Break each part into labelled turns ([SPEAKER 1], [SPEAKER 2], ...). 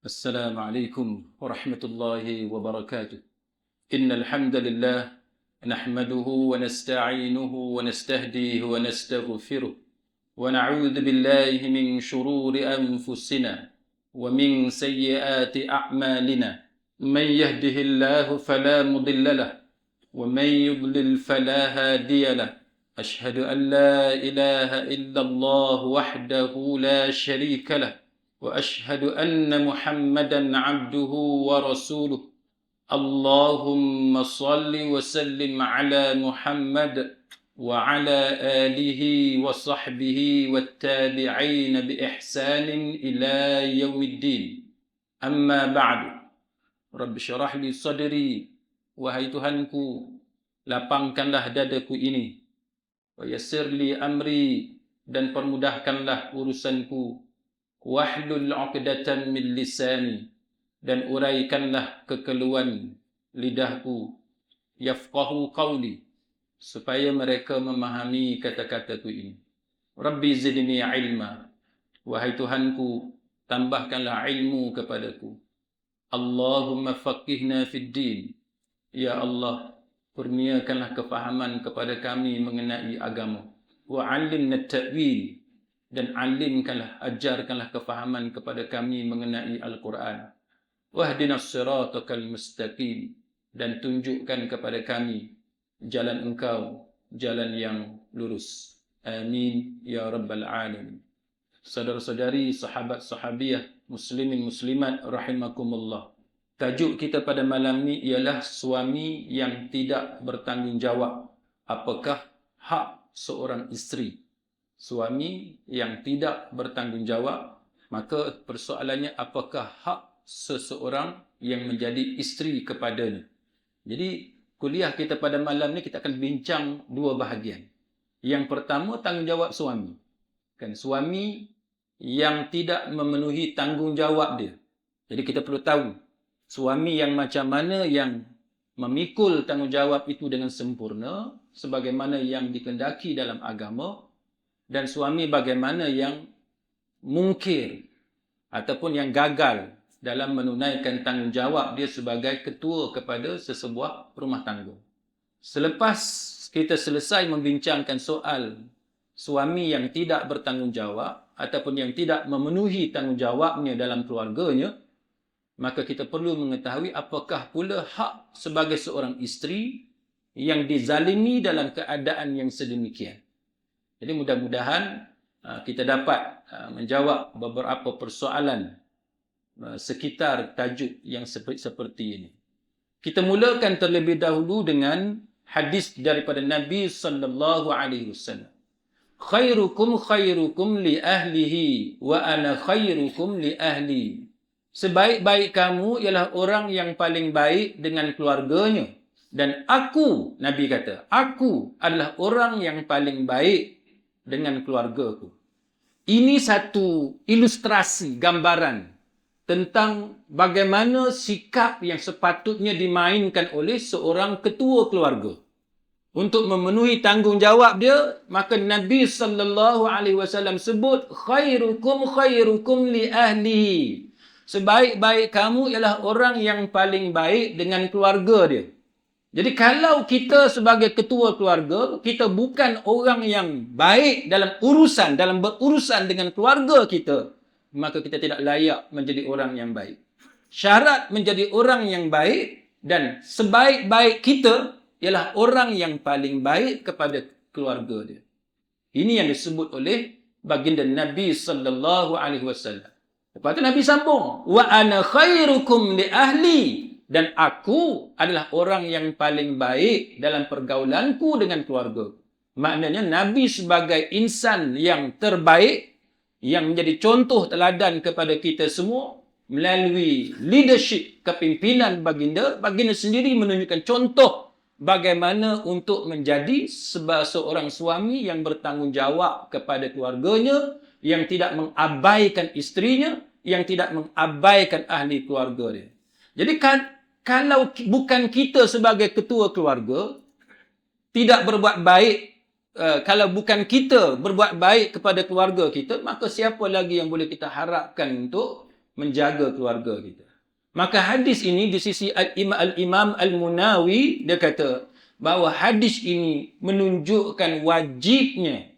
[SPEAKER 1] السلام عليكم ورحمة الله وبركاته. إن الحمد لله نحمده ونستعينه ونستهديه ونستغفره ونعوذ بالله من شرور أنفسنا ومن سيئات أعمالنا. من يهده الله فلا مضل له ومن يضلل فلا هادي له. أشهد أن لا إله إلا الله وحده لا شريك له وأشهد أن محمدا عبده ورسوله. اللهم صل وسلم على محمد وعلى آله وصحبه والتابعين بإحسان إلى يوم الدين. أما بعد. رب اشرح لي صدري. Wahai Tuhanku, lapangkanlah dadaku ini. Wa yassir li amri, dan permudahkanlah urusanku. Wahlul 'uqdatan min lisani, dan uraikanlah kekeluhan lidahku. Yafqahu qawli, supaya mereka memahami kata-kataku ini. Rabbi zidni ilma, wahai Tuhanku, tambahkanlah ilmu kepadaku. Allahumma faqihna fid din, ya Allah, kurniakanlah kefahaman kepada kami mengenai agama. Wa 'allimna ta'wil, dan alimkanlah, ajarkanlah kefahaman kepada kami mengenai Al-Quran. Wahdinas siratakal mustaqim, dan tunjukkan kepada kami jalan Engkau, jalan yang lurus. Amin ya rabbal alamin. Saudara-saudari, sahabat-sahabiyah, muslimin muslimat rahimakumullah. Tajuk kita pada malam ni ialah suami yang tidak bertanggungjawab. Apakah hak seorang isteri? Suami yang tidak bertanggungjawab, maka persoalannya apakah hak seseorang yang menjadi isteri kepadanya. Jadi kuliah kita pada malam ni kita akan bincang dua bahagian. Yang pertama, tanggungjawab suami. Kan, suami yang tidak memenuhi tanggungjawab dia. Jadi kita perlu tahu suami yang macam mana yang memikul tanggungjawab itu dengan sempurna sebagaimana yang dikehendaki dalam agama, dan suami bagaimana yang mungkir ataupun yang gagal dalam menunaikan tanggungjawab dia sebagai ketua kepada sesebuah rumah tangga. Selepas kita selesai membincangkan soal suami yang tidak bertanggungjawab ataupun yang tidak memenuhi tanggungjawabnya dalam keluarganya, maka kita perlu mengetahui apakah pula hak sebagai seorang isteri yang dizalimi dalam keadaan yang sedemikian. Jadi mudah-mudahan kita dapat menjawab beberapa persoalan sekitar tajuk yang seperti ini. Kita mulakan terlebih dahulu dengan hadis daripada Nabi sallallahu alaihi wasallam. Khairukum khairukum li ahlihi wa ana khairukum li ahli. Sebaik-baik kamu ialah orang yang paling baik dengan keluarganya, dan aku, Nabi kata, aku adalah orang yang paling baik dengan keluargaku. Ini satu ilustrasi, gambaran tentang bagaimana sikap yang sepatutnya dimainkan oleh seorang ketua keluarga. Untuk memenuhi tanggungjawab dia, maka Nabi sallallahu alaihi wasallam sebut khairukum khairukum li ahlihi. Sebaik-baik kamu ialah orang yang paling baik dengan keluarga dia. Jadi kalau kita sebagai ketua keluarga, kita bukan orang yang baik dalam berurusan dengan keluarga kita, maka kita tidak layak menjadi orang yang baik. Syarat menjadi orang yang baik dan sebaik-baik kita ialah orang yang paling baik kepada keluarga dia. Ini yang disebut oleh baginda Nabi sallallahu alaihi wasallam. Lepas tu Nabi sambung, wa ana khairukum li ahli, dan aku adalah orang yang paling baik dalam pergaulanku dengan keluarga. Maknanya Nabi sebagai insan yang terbaik, yang menjadi contoh teladan kepada kita semua, melalui leadership kepimpinan baginda sendiri menunjukkan contoh bagaimana untuk menjadi seorang suami yang bertanggungjawab kepada keluarganya, yang tidak mengabaikan isterinya, yang tidak mengabaikan ahli keluarga dia. Jadi kalau bukan kita sebagai ketua keluarga tidak berbuat baik, kalau bukan kita berbuat baik kepada keluarga kita, maka siapa lagi yang boleh kita harapkan untuk menjaga keluarga kita. Maka hadis ini di sisi Al-Imam Al-Munawi, dia kata bahawa hadis ini menunjukkan wajibnya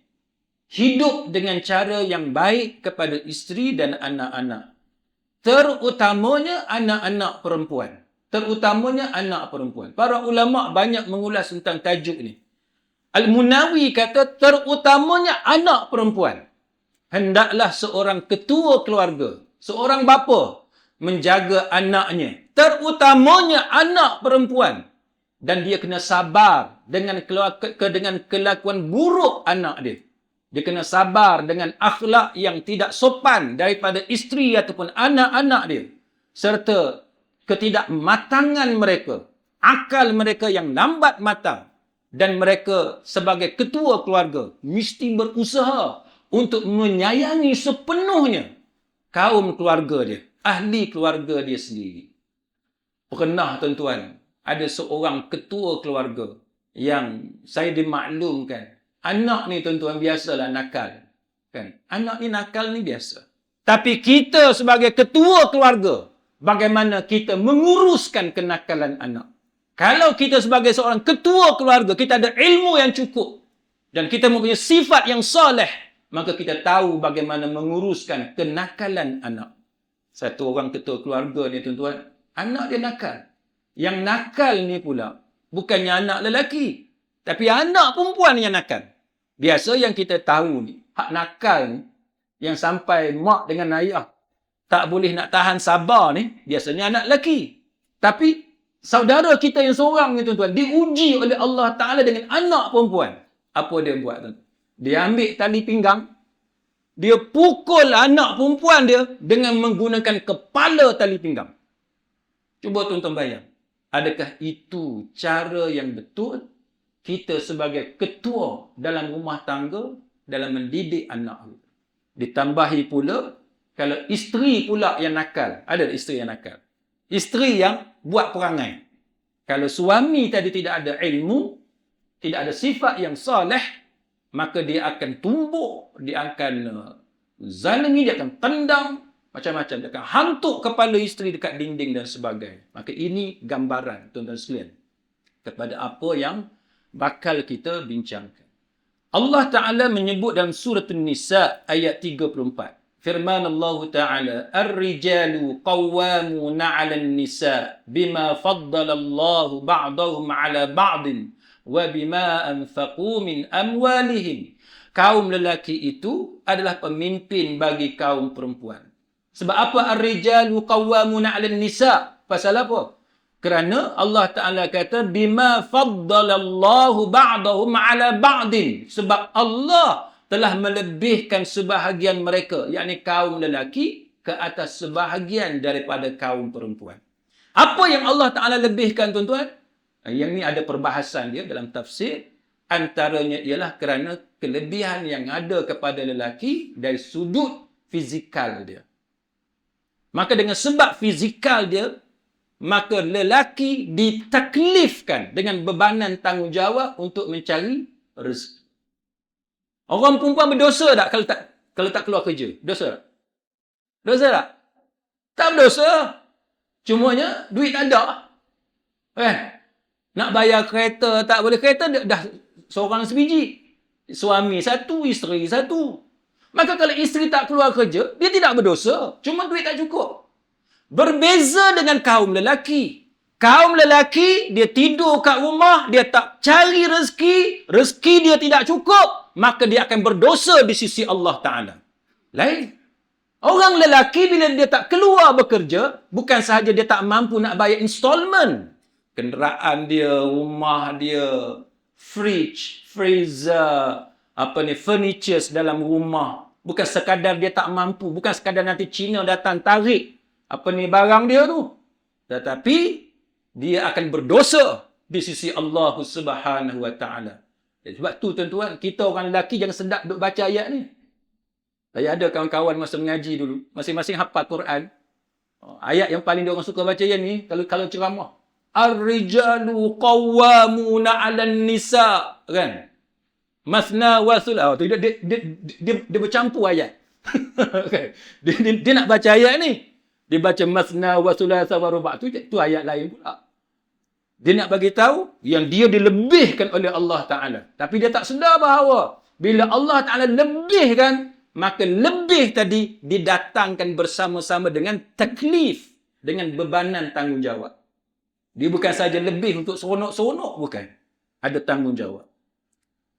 [SPEAKER 1] hidup dengan cara yang baik kepada isteri dan anak-anak. Terutamanya anak-anak perempuan. Terutamanya anak perempuan. Para ulama' banyak mengulas tentang tajuk ini. Al-Munawi kata terutamanya anak perempuan. Hendaklah seorang ketua keluarga, seorang bapa, menjaga anaknya. Terutamanya anak perempuan. Dan dia kena sabar dengan kelakuan buruk anak dia. Dia kena sabar dengan akhlak yang tidak sopan daripada isteri ataupun anak-anak dia. Serta ketidakmatangan mereka, akal mereka yang lambat matang. Dan mereka sebagai ketua keluarga mesti berusaha untuk menyayangi sepenuhnya kaum keluarga dia, ahli keluarga dia sendiri. Pernah tuan-tuan, ada seorang ketua keluarga yang saya dimaklumkan, anak ni tuan-tuan biasalah nakal. Kan? Anak ni nakal ni biasa. Tapi kita sebagai ketua keluarga, bagaimana kita menguruskan kenakalan anak? Kalau kita sebagai seorang ketua keluarga, kita ada ilmu yang cukup dan kita mempunyai sifat yang soleh, maka kita tahu bagaimana menguruskan kenakalan anak. Satu orang ketua keluarga ni tuan-tuan, anak dia nakal. Yang nakal ni pula bukannya anak lelaki, tapi anak perempuan yang nakal. Biasa yang kita tahu ni, hak nakal ni, yang sampai mak dengan ayah tak boleh nak tahan sabar ni, biasanya anak lelaki. Tapi saudara kita yang seorang ni tuan-tuan, diuji oleh Allah Ta'ala dengan anak perempuan. Apa dia buat tuan? Dia ambil tali pinggang, dia pukul anak perempuan dia dengan menggunakan kepala tali pinggang. Cuba tuan-tuan bayang. Adakah itu cara yang betul kita sebagai ketua dalam rumah tangga, dalam mendidik anak? Ditambahi pula, kalau isteri pula yang nakal. Ada isteri yang nakal? Isteri yang buat perangai. Kalau suami tadi tidak ada ilmu, tidak ada sifat yang soleh, maka dia akan tumbuk, dia akan zalimi, dia akan tendang, macam-macam. Dia akan hantuk kepala isteri dekat dinding dan sebagainya. Maka ini gambaran, tuan-tuan sekalian, kepada apa yang bakal kita bincangkan. Allah Ta'ala menyebut dalam surah An-Nisa ayat 34. Firman Allah Ta'ala, Ar-rijalu qawwamuna 'alan nisa bima faddala Allahu ba'dahum 'ala ba'din wa bima anfaqu min amwalihim. Kaum lelaki itu adalah pemimpin bagi kaum perempuan. Sebab apa ar-rijalu qawwamuna 'alan nisa? Pasal apa? Kerana Allah Ta'ala kata bima faddalallahu ba'dahum 'ala ba'din. Sebab Allah telah melebihkan sebahagian mereka, yakni kaum lelaki, ke atas sebahagian daripada kaum perempuan. Apa yang Allah Ta'ala lebihkan tuan-tuan? Yang ni ada perbahasan dia dalam tafsir. Antaranya ialah kerana kelebihan yang ada kepada lelaki dari sudut fizikal dia. Maka dengan sebab fizikal dia, maka lelaki ditaklifkan dengan bebanan tanggungjawab untuk mencari rezeki. Orang perempuan berdosa tak kalau tak keluar kerja? Dosa tak? Dosa tak? Tak berdosa. Cumanya duit tak ada. Nak bayar kereta tak boleh. Kereta dah seorang sebiji. Suami satu, isteri satu. Maka kalau isteri tak keluar kerja, dia tidak berdosa. Cuma duit tak cukup. Berbeza dengan kaum lelaki. Kaum lelaki, dia tidur kat rumah, dia tak cari rezeki, rezeki dia tidak cukup, maka dia akan berdosa di sisi Allah Ta'ala. Lain. Orang lelaki bila dia tak keluar bekerja, bukan sahaja dia tak mampu nak bayar installment. Kenderaan dia, rumah dia, fridge, freezer, furnitures dalam rumah. Bukan sekadar dia tak mampu, bukan sekadar nanti Cina datang tarik barang dia tu. Tetapi dia akan berdosa di sisi Allah Subhanahu wa Ta'ala. Sebab tu tuan-tuan, kita orang lelaki jangan sedap duk baca ayat ni. Saya ada kawan-kawan masa mengaji dulu, masing-masing hafal Quran. Ayat yang paling dia orang suka baca yang ni kalau ceramah. Ar-rijalu qawwamuna 'alan nisa, kan? Masna wa thulatha. Dia bercampur ayat. Okay. Dia nak baca ayat ni. Dia baca masna wa thulatha wa ruba'. Tu ayat lain pula. Dia nak bagi tahu yang dia dilebihkan oleh Allah Ta'ala. Tapi dia tak sedar bahawa bila Allah Ta'ala lebihkan, maka lebih tadi didatangkan bersama-sama dengan taklif, dengan bebanan tanggungjawab. Dia bukan saja lebih untuk seronok-seronok, bukan. Ada tanggungjawab.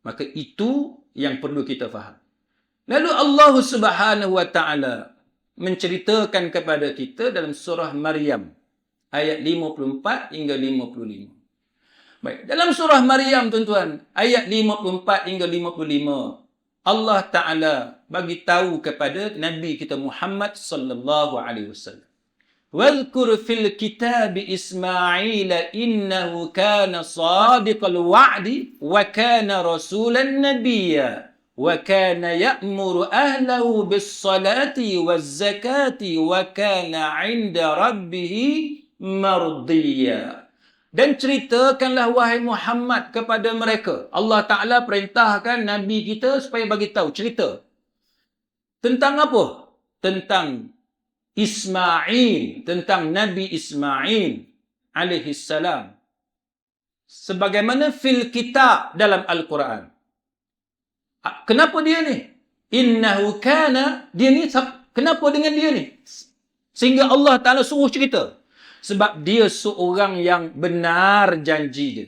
[SPEAKER 1] Maka itu yang perlu kita faham. Lalu Allah Subhanahu wa Ta'ala menceritakan kepada kita dalam surah Maryam ayat 54 hingga 55. Baik, dalam surah Maryam tuan-tuan, ayat 54 hingga 55, Allah Ta'ala bagi tahu kepada Nabi kita Muhammad sallallahu alaihi wasallam. Wadhkur fil kitab Ismail innahu kana sadiqal wa'di wa kana rasulan nabiyya. وَكَانَ يَأْمُرُ أَهْلَهُ بِالصَّلَاةِ وَالزَّكَاةِ وَكَانَ عِنْدَ رَبِّهِ مَرْضِيًّا. Dan ceritakanlah wahai Muhammad kepada mereka. Allah Ta'ala perintahkan Nabi kita supaya bagi tahu cerita. Tentang apa? Tentang Ismail. Tentang Nabi Ismail alaihi salam. Sebagaimana fil kitab dalam Al-Quran. Kenapa dia ni? Innahu kana, dia ni, kenapa dengan dia ni? Sehingga Allah Ta'ala suruh cerita. Sebab dia seorang yang benar janji dia.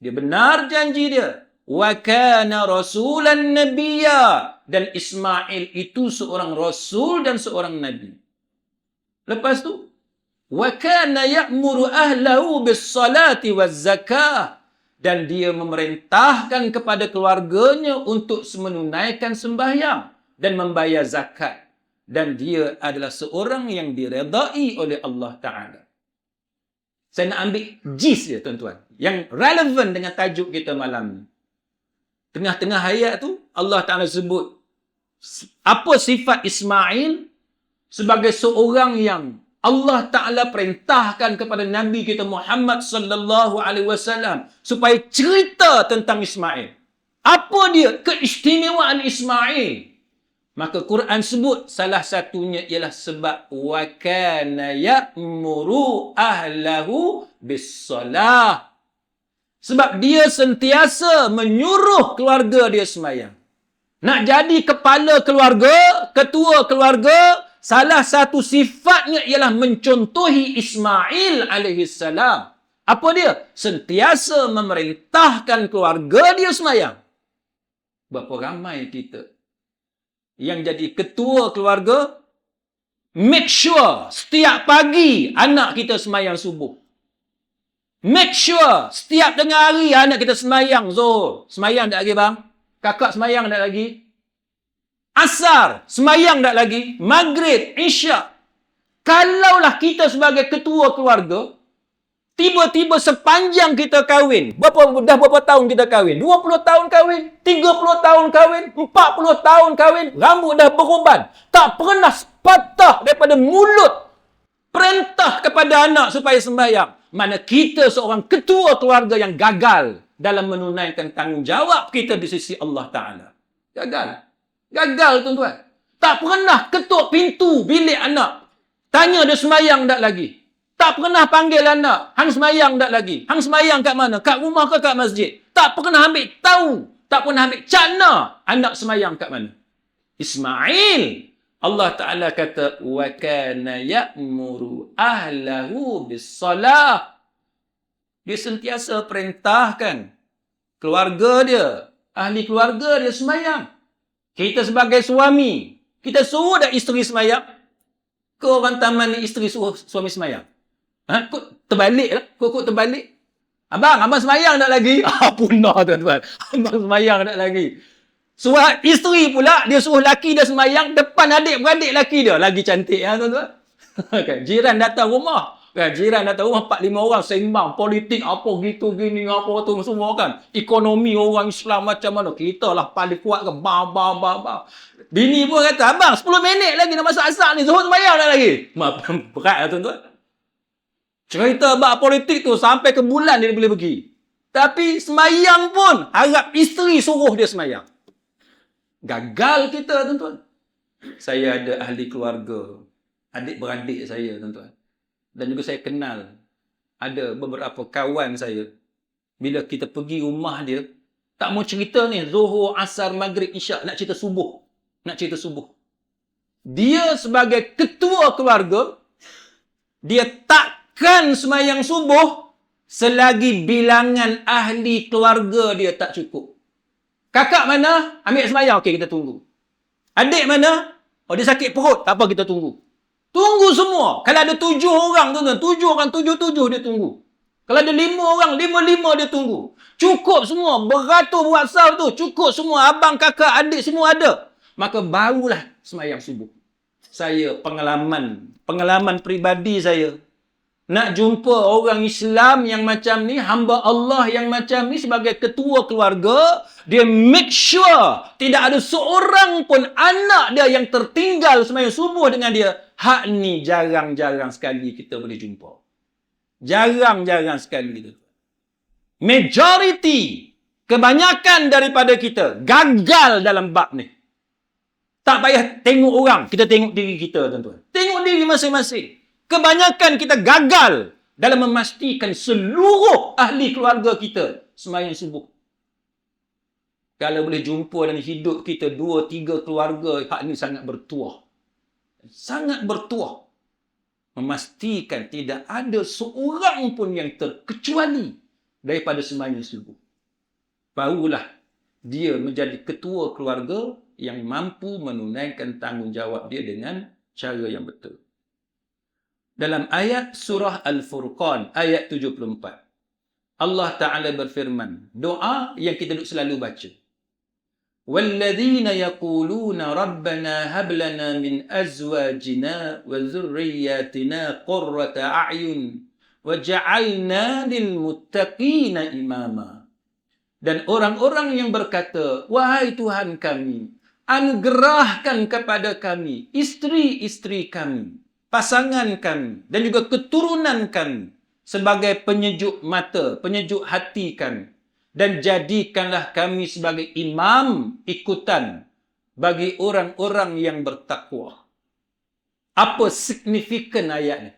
[SPEAKER 1] Dia benar janji dia. Wa kana rasulan nabiyya. Dan Ismail itu seorang rasul dan seorang nabi. Lepas tu, wa kana ya'muru ahlahu bis-salati waz-zakah. Dan dia memerintahkan kepada keluarganya untuk menunaikan sembahyang dan membayar zakat. Dan dia adalah seorang yang diredai oleh Allah Ta'ala. Saya nak ambil gist dia tuan-tuan, yang relevan dengan tajuk kita malam ni. Tengah-tengah ayat tu, Allah Ta'ala sebut apa sifat Ismail sebagai seorang yang Allah Ta'ala perintahkan kepada Nabi kita Muhammad sallallahu alaihi wasallam supaya cerita tentang Ismail. Apa dia keistimewaan Ismail? Maka Quran sebut salah satunya ialah sebab wa kana ya'muru ahlahu bis-salah. Sebab dia sentiasa menyuruh keluarga dia sembahyang. Nak jadi kepala keluarga, ketua keluarga, salah satu sifatnya ialah mencontohi Ismail alaihi salam. Apa dia? Sentiasa memerintahkan keluarga dia sembahyang. Berapa ramai kita yang jadi ketua keluarga, make sure setiap pagi anak kita sembahyang subuh. Make sure setiap tengah hari anak kita sembahyang Zuhur. Sembahyang tak lagi bang? Kakak sembahyang tak lagi? Asar, sembahyang tak lagi? Maghrib, Isyak. Kalaulah kita sebagai ketua keluarga, tiba-tiba sepanjang kita kahwin, dah berapa tahun kita kahwin? 20 tahun kahwin, 30 tahun kahwin, 40 tahun kahwin, rambut dah beruban. Tak pernah patah daripada mulut perintah kepada anak supaya sembahyang. Mana kita seorang ketua keluarga yang gagal dalam menunaikan tanggungjawab kita di sisi Allah Ta'ala. Gagal. Gagal tuan-tuan. Tak pernah ketuk pintu bilik anak. Tanya dia sembahyang tak lagi. Tak pernah panggil anak. Hang sembahyang tak lagi. Hang sembahyang kat mana? Kat rumah ke kat masjid? Tak pernah ambil tahu. Tak pernah ambil cakna anak sembahyang kat mana. Ismail. Allah Ta'ala kata, wa kana ya'muru ahlahu bis-salah. Dia sentiasa perintahkan keluarga dia, ahli keluarga dia sembahyang. Kita sebagai suami, kita suruh dah isteri sembahyang? Ke orang taman ni isteri suruh suami sembahyang? Kok terbalik lah? Kok terbalik? Abang sembahyang tak lagi? Punah tuan-tuan. Abang sembahyang tak lagi. Suruh isteri pula, dia suruh laki dia sembahyang depan adik-beradik laki dia. Lagi cantik ya tuan-tuan. Kan? Jiran datang rumah. Kan? Jiran datang rumah 4-5 orang seimbang. Politik apa gitu gini apa tu semua kan. Ekonomi orang Islam macam mana. Kita lah paling kuat ke. Bini pun kata, abang 10 minit lagi nak masuk asar ni. Zuhur sembahyang tak lagi. Berat lah tuan-tuan. Cerita bab politik tu sampai ke bulan dia boleh pergi. Tapi sembahyang pun harap isteri suruh dia sembahyang. Gagal kita tuan-tuan. Saya ada ahli keluarga. adik-beradik saya, tuan-tuan. Dan juga saya kenal ada beberapa kawan saya. Bila kita pergi rumah dia, tak mau cerita ni, Zuhur, Asar, Maghrib, Isyak, nak cerita subuh. Dia sebagai ketua keluarga, dia takkan sembahyang subuh selagi bilangan ahli keluarga dia tak cukup. Kakak mana? Ambil sembahyang. Okey, kita tunggu. Adik mana? Oh, dia sakit perut. Tak apa, kita tunggu. Tunggu semua. Kalau ada 7 orang, tuan-tuan. 7 orang, 7 dia tunggu. Kalau ada 5 orang, 5 dia tunggu. Cukup semua. Beratur buat sahur tu. Cukup semua. Abang, kakak, adik semua ada. Maka barulah sembahyang subuh. Saya pengalaman peribadi saya. Nak jumpa orang Islam yang macam ni, hamba Allah yang macam ni sebagai ketua keluarga, dia make sure tidak ada seorang pun anak dia yang tertinggal sembahyang subuh dengan dia. Hak ni jarang-jarang sekali kita boleh jumpa. Jarang-jarang sekali kita. Majority, kebanyakan daripada kita gagal dalam bab ni. Tak payah tengok orang, kita tengok diri kita, tuan-tuan. Tengok diri masing-masing. Kebanyakan kita gagal dalam memastikan seluruh ahli keluarga kita sembahyang subuh. Kalau boleh jumpa dalam hidup kita 2-3 keluarga, hak ni sangat bertuah. Sangat bertuah. Memastikan tidak ada seorang pun yang terkecuali daripada sembahyang subuh. Barulah dia menjadi ketua keluarga yang mampu menunaikan tanggungjawab dia dengan cara yang betul. Dalam ayat surah Al-Furqan, ayat 74. Allah Ta'ala berfirman, doa yang kita selalu baca. وَالَّذِينَ يَقُولُونَ رَبَّنَا هَبْ لَنَا مِنْ أَزْوَاجِنَا وَذُرِّيَّاتِنَا قُرَّةَ أَعْيُنٍ وَجَعَلْنَا لِلْمُتَّقِينَ إِمَامًا. Dan orang-orang yang berkata, wahai Tuhan kami, anugerahkan kepada kami isteri-isteri kami, pasangan kami, dan juga keturunan kami sebagai penyejuk mata, penyejuk hati kami. Dan jadikanlah kami sebagai imam ikutan bagi orang-orang yang bertakwa. Apa signifikan ayat ni?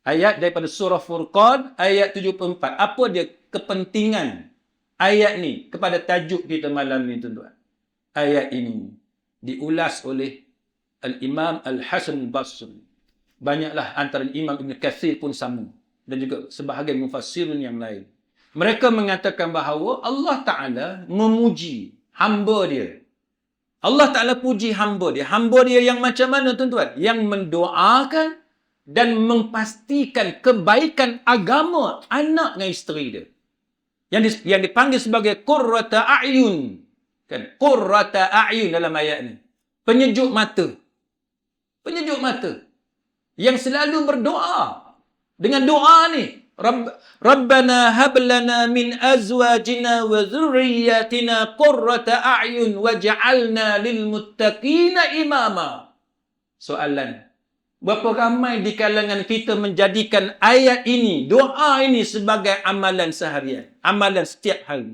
[SPEAKER 1] Ayat daripada surah Furqan, ayat 74. Apa dia kepentingan ayat ni kepada tajuk kita malam ni, tuan-tuan? Ayat ini diulas oleh Al-Imam Al-Hasan Al-Basri. Banyaklah antara Imam Ibn Kathir pun sama. Dan juga sebahagian mufassirun yang lain. Mereka mengatakan bahawa Allah Ta'ala memuji hamba dia. Allah Ta'ala puji hamba dia. Hamba dia yang macam mana, tuan-tuan? Yang mendoakan dan memastikan kebaikan agama anak dan isteri dia. Yang dipanggil sebagai qurrata a'yun. Kan? Qurrata a'yun dalam ayat ni. Penyejuk mata. Penyejuk mata. Yang selalu berdoa. Dengan doa ni. Rabbana hab lana min azwajina wa dhurriyyatina qurrata a'yun waj'alna lil muttaqina imama. Soalan, berapa ramai di kalangan kita menjadikan ayat ini, doa ini sebagai amalan seharian, amalan setiap hari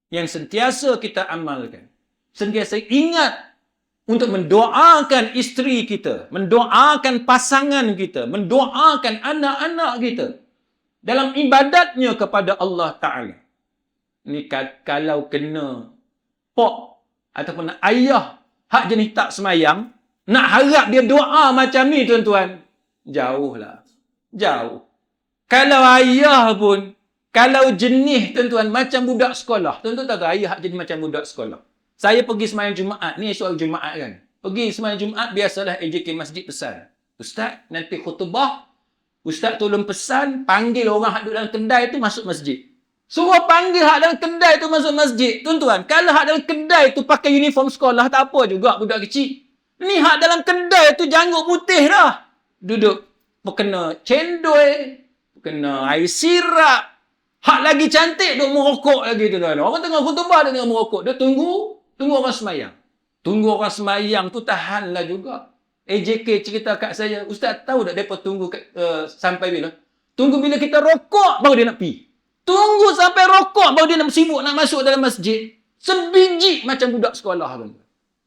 [SPEAKER 1] yang sentiasa kita amalkan, sentiasa ingat untuk mendoakan isteri kita, mendoakan pasangan kita, mendoakan anak-anak kita dalam ibadatnya kepada Allah Ta'ala. Ni kalau kena pok ataupun ayah hak jenis tak semayang, nak harap dia doa macam ni, tuan-tuan, jauhlah. Jauh. Kalau ayah pun, kalau jenis, tuan-tuan, macam budak sekolah. Tuan-tuan tahu ayah hak jenis macam budak sekolah. Saya pergi semayang Jumaat. Ni soal Jumaat kan. Pergi semayang Jumaat, biasalah AJK Masjid pesan. Ustaz, nanti khutbah, Ustaz tolong pesan, panggil orang hak duduk dalam kedai tu masuk masjid. Suruh panggil hak dalam kedai tu masuk masjid. Tuan-tuan, kalau hak dalam kedai tu pakai uniform sekolah, tak apa juga budak kecil. Ni hak dalam kedai tu janggut putih dah. Duduk kena cendol, kena air sirap. Hak lagi cantik duk merokok lagi, tuan-tuan. Orang tengah khutbah dia tengah merokok. Dia tunggu orang semayang. Tunggu orang semayang tu tahanlah juga. AJK cerita kat saya, Ustaz tahu tak mereka tunggu sampai bila? Tunggu bila kita rokok baru dia nak pergi. Tunggu sampai rokok baru dia nak sibuk nak masuk dalam masjid. Sebiji macam budak sekolah.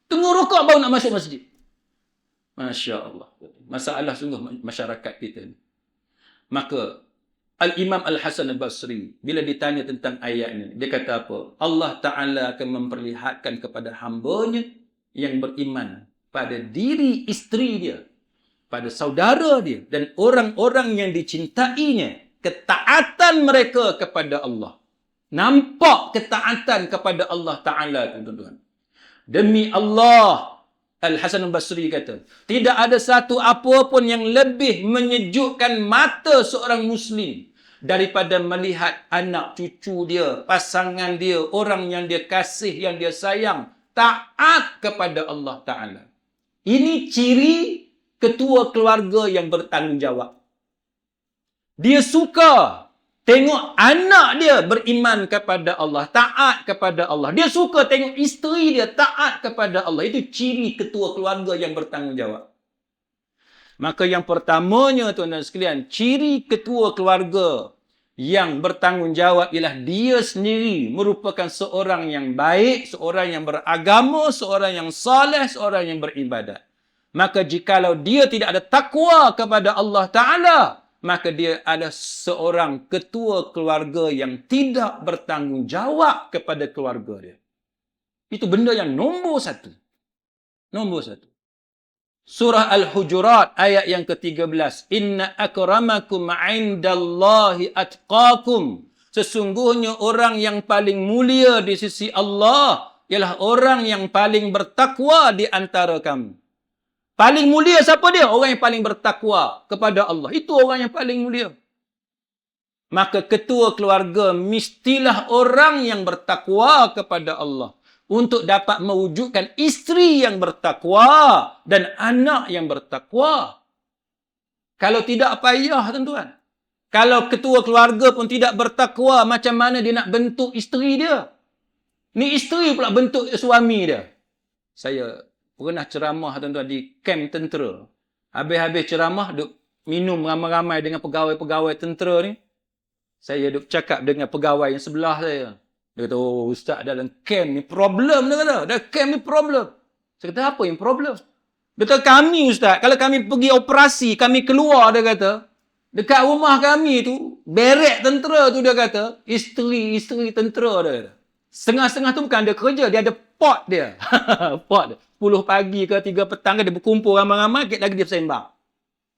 [SPEAKER 1] Tunggu rokok baru nak masuk masjid. Masya Allah. Masalah sungguh masyarakat kita ni. Maka Al-Imam Al-Hasan Al-Basri, bila ditanya tentang ayat ini, dia kata apa? Allah Ta'ala akan memperlihatkan kepada hamba-Nya yang beriman pada diri isteri dia, pada saudara dia, dan orang-orang yang dicintainya, ketaatan mereka kepada Allah. Nampak ketaatan kepada Allah Ta'ala, tuan-tuan. Demi Allah, Al-Hasan Al-Basri kata, tidak ada satu apa pun yang lebih menyejukkan mata seorang Muslim daripada melihat anak cucu dia, pasangan dia, orang yang dia kasih, yang dia sayang, taat kepada Allah Ta'ala. Ini ciri ketua keluarga yang bertanggungjawab. Dia suka tengok anak dia beriman kepada Allah, taat kepada Allah. Dia suka tengok isteri dia taat kepada Allah. Itu ciri ketua keluarga yang bertanggungjawab. Maka yang pertamanya, tuan-tuan sekalian, ciri ketua keluarga yang bertanggungjawab ialah dia sendiri merupakan seorang yang baik, seorang yang beragama, seorang yang soleh, seorang yang beribadat. Maka jikalau dia tidak ada takwa kepada Allah Ta'ala, maka dia adalah seorang ketua keluarga yang tidak bertanggungjawab kepada keluarga dia. Itu benda yang nombor satu. Nombor satu. Surah Al-Hujurat ayat yang ke-13. Inna akramakum indallahi atqakum. Sesungguhnya orang yang paling mulia di sisi Allah ialah orang yang paling bertakwa di antara kamu. Paling mulia siapa dia? Orang yang paling bertakwa kepada Allah. Itu orang yang paling mulia. Maka ketua keluarga mestilah orang yang bertakwa kepada Allah untuk dapat mewujudkan isteri yang bertakwa dan anak yang bertakwa. Kalau tidak payah, tuan-tuan. Kalau ketua keluarga pun tidak bertakwa, macam mana dia nak bentuk isteri dia? Ni isteri pula bentuk suami dia. Saya pernah ceramah, tuan-tuan, di kem tentera. Habis-habis ceramah, duk minum ramai-ramai dengan pegawai-pegawai tentera ni. Saya duk cakap dengan pegawai yang sebelah saya. Dia kata, oh ustaz, dalam kem ni problem, dia kata. Dalam kem ni problem. Saya kata, apa yang problem? Dia kata, kami ustaz, kalau kami pergi operasi, kami keluar, dia kata, dekat rumah kami tu, berek tentera tu, dia kata, isteri tentera, dia kata. Setengah-setengah tu bukan dia kerja, dia ada pot dia. Pot dia. 10 pagi ke 3 petang ke, dia berkumpul ramai-ramai, sikit lagi dia bersembang.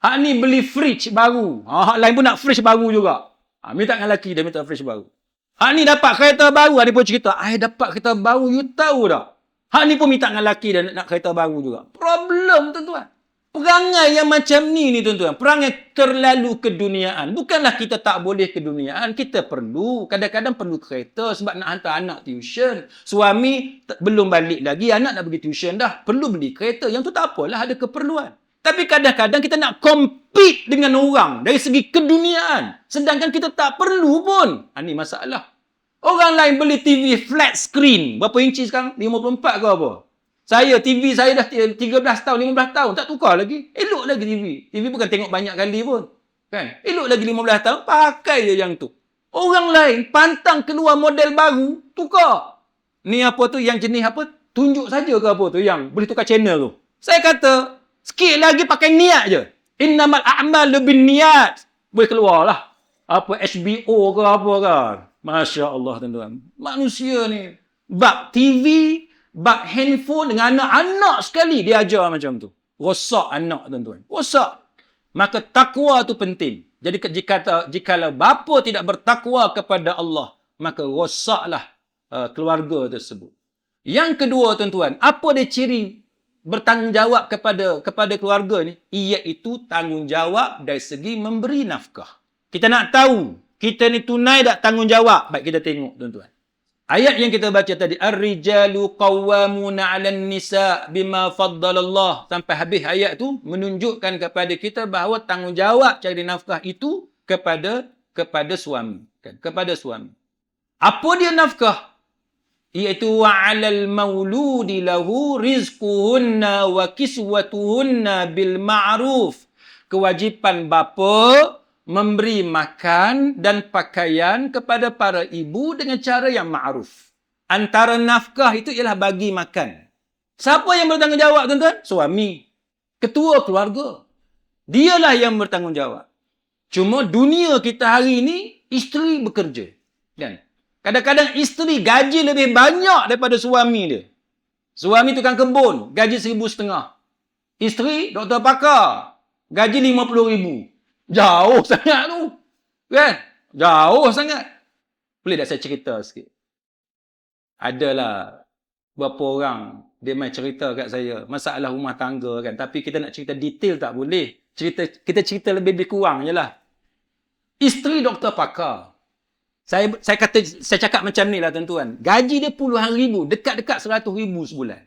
[SPEAKER 1] Hak ni beli fridge baru. Hak lain pun nak fridge baru juga. Minta dengan lelaki, dia minta fridge baru. Hak ni dapat kereta baru, dia pun cerita, dapat kereta baru, you tahu tak? Hak ni pun minta dengan lelaki dan nak kereta baru juga. Problem, tuan-tuan. Perangai yang macam ni, tuan-tuan. Perangai terlalu keduniaan. Bukanlah kita tak boleh keduniaan. Kita perlu. Kadang-kadang perlu kereta sebab nak hantar anak tuition. Suami belum balik lagi. Anak nak pergi tuition dah. Perlu beli kereta. Yang tu tak apalah. Ada keperluan. Tapi kadang-kadang kita nak compete dengan orang dari segi keduniaan. Sedangkan kita tak perlu pun. Ini masalah. Orang lain beli TV flat screen. Berapa inci sekarang? 54 ke apa? Saya, TV saya dah 13 tahun, 15 tahun. Tak tukar lagi. Elok lagi TV. TV bukan tengok banyak kali pun. Kan? Elok lagi 15 tahun. Pakai je yang tu. Orang lain pantang keluar model baru. Tukar. Ni apa tu? Yang jenis apa? Tunjuk saja ke apa tu? Yang boleh tukar channel tu. Saya kata, sikit lagi pakai niat je. Innamal a'malu bin niat. Boleh keluar lah. Apa HBO ke apa kan. Masya Allah, tuan-tuan. Manusia ni. Bab TV, bab handphone dengan anak-anak sekali dia ajar macam tu. Rosak anak, tuan-tuan. Rosak. Maka takwa tu penting. Jadi jikalau bapa tidak bertakwa kepada Allah, maka rosaklah keluarga tersebut. Yang kedua, tuan-tuan, apa dia ciri bertanggungjawab kepada keluarga ni? Iaitu tanggungjawab dari segi memberi nafkah. Kita nak tahu, kita ni tunai tak tanggungjawab? Baik, kita tengok, tuan-tuan. Ayat yang kita baca tadi, Ar-rijalu qawwamuna 'alan nisa bima faddalallah. Sampai habis ayat tu menunjukkan kepada kita bahawa tanggungjawab cari nafkah itu kepada suami, kan? Kepada suami. Apa dia nafkah? Iaitu wa 'alal mauludi lahu rizquhunna wa kiswatuhunna bil ma'ruf. Kewajipan bapa memberi makan dan pakaian kepada para ibu dengan cara yang ma'ruf. Antara nafkah itu ialah bagi makan. Siapa yang bertanggungjawab, tuan-tuan? Suami. Ketua keluarga. Dialah yang bertanggungjawab. Cuma dunia kita hari ini, isteri bekerja. Kan? Kadang-kadang isteri gaji lebih banyak daripada suami dia. Suami tukang kebun, gaji 1,500. Isteri doktor pakar, gaji 50,000. Jauh sangat tu. Kan? Jauh sangat. Boleh tak saya cerita sikit? Adalah beberapa orang dia main cerita kat saya masalah rumah tangga kan. Tapi kita nak cerita detail tak boleh. Kita cerita lebih kurang je lah. Isteri doktor pakar. Saya cakap macam ni lah tuan-tuan. Gaji dia puluhan ribu. Dekat-dekat 100,000 sebulan.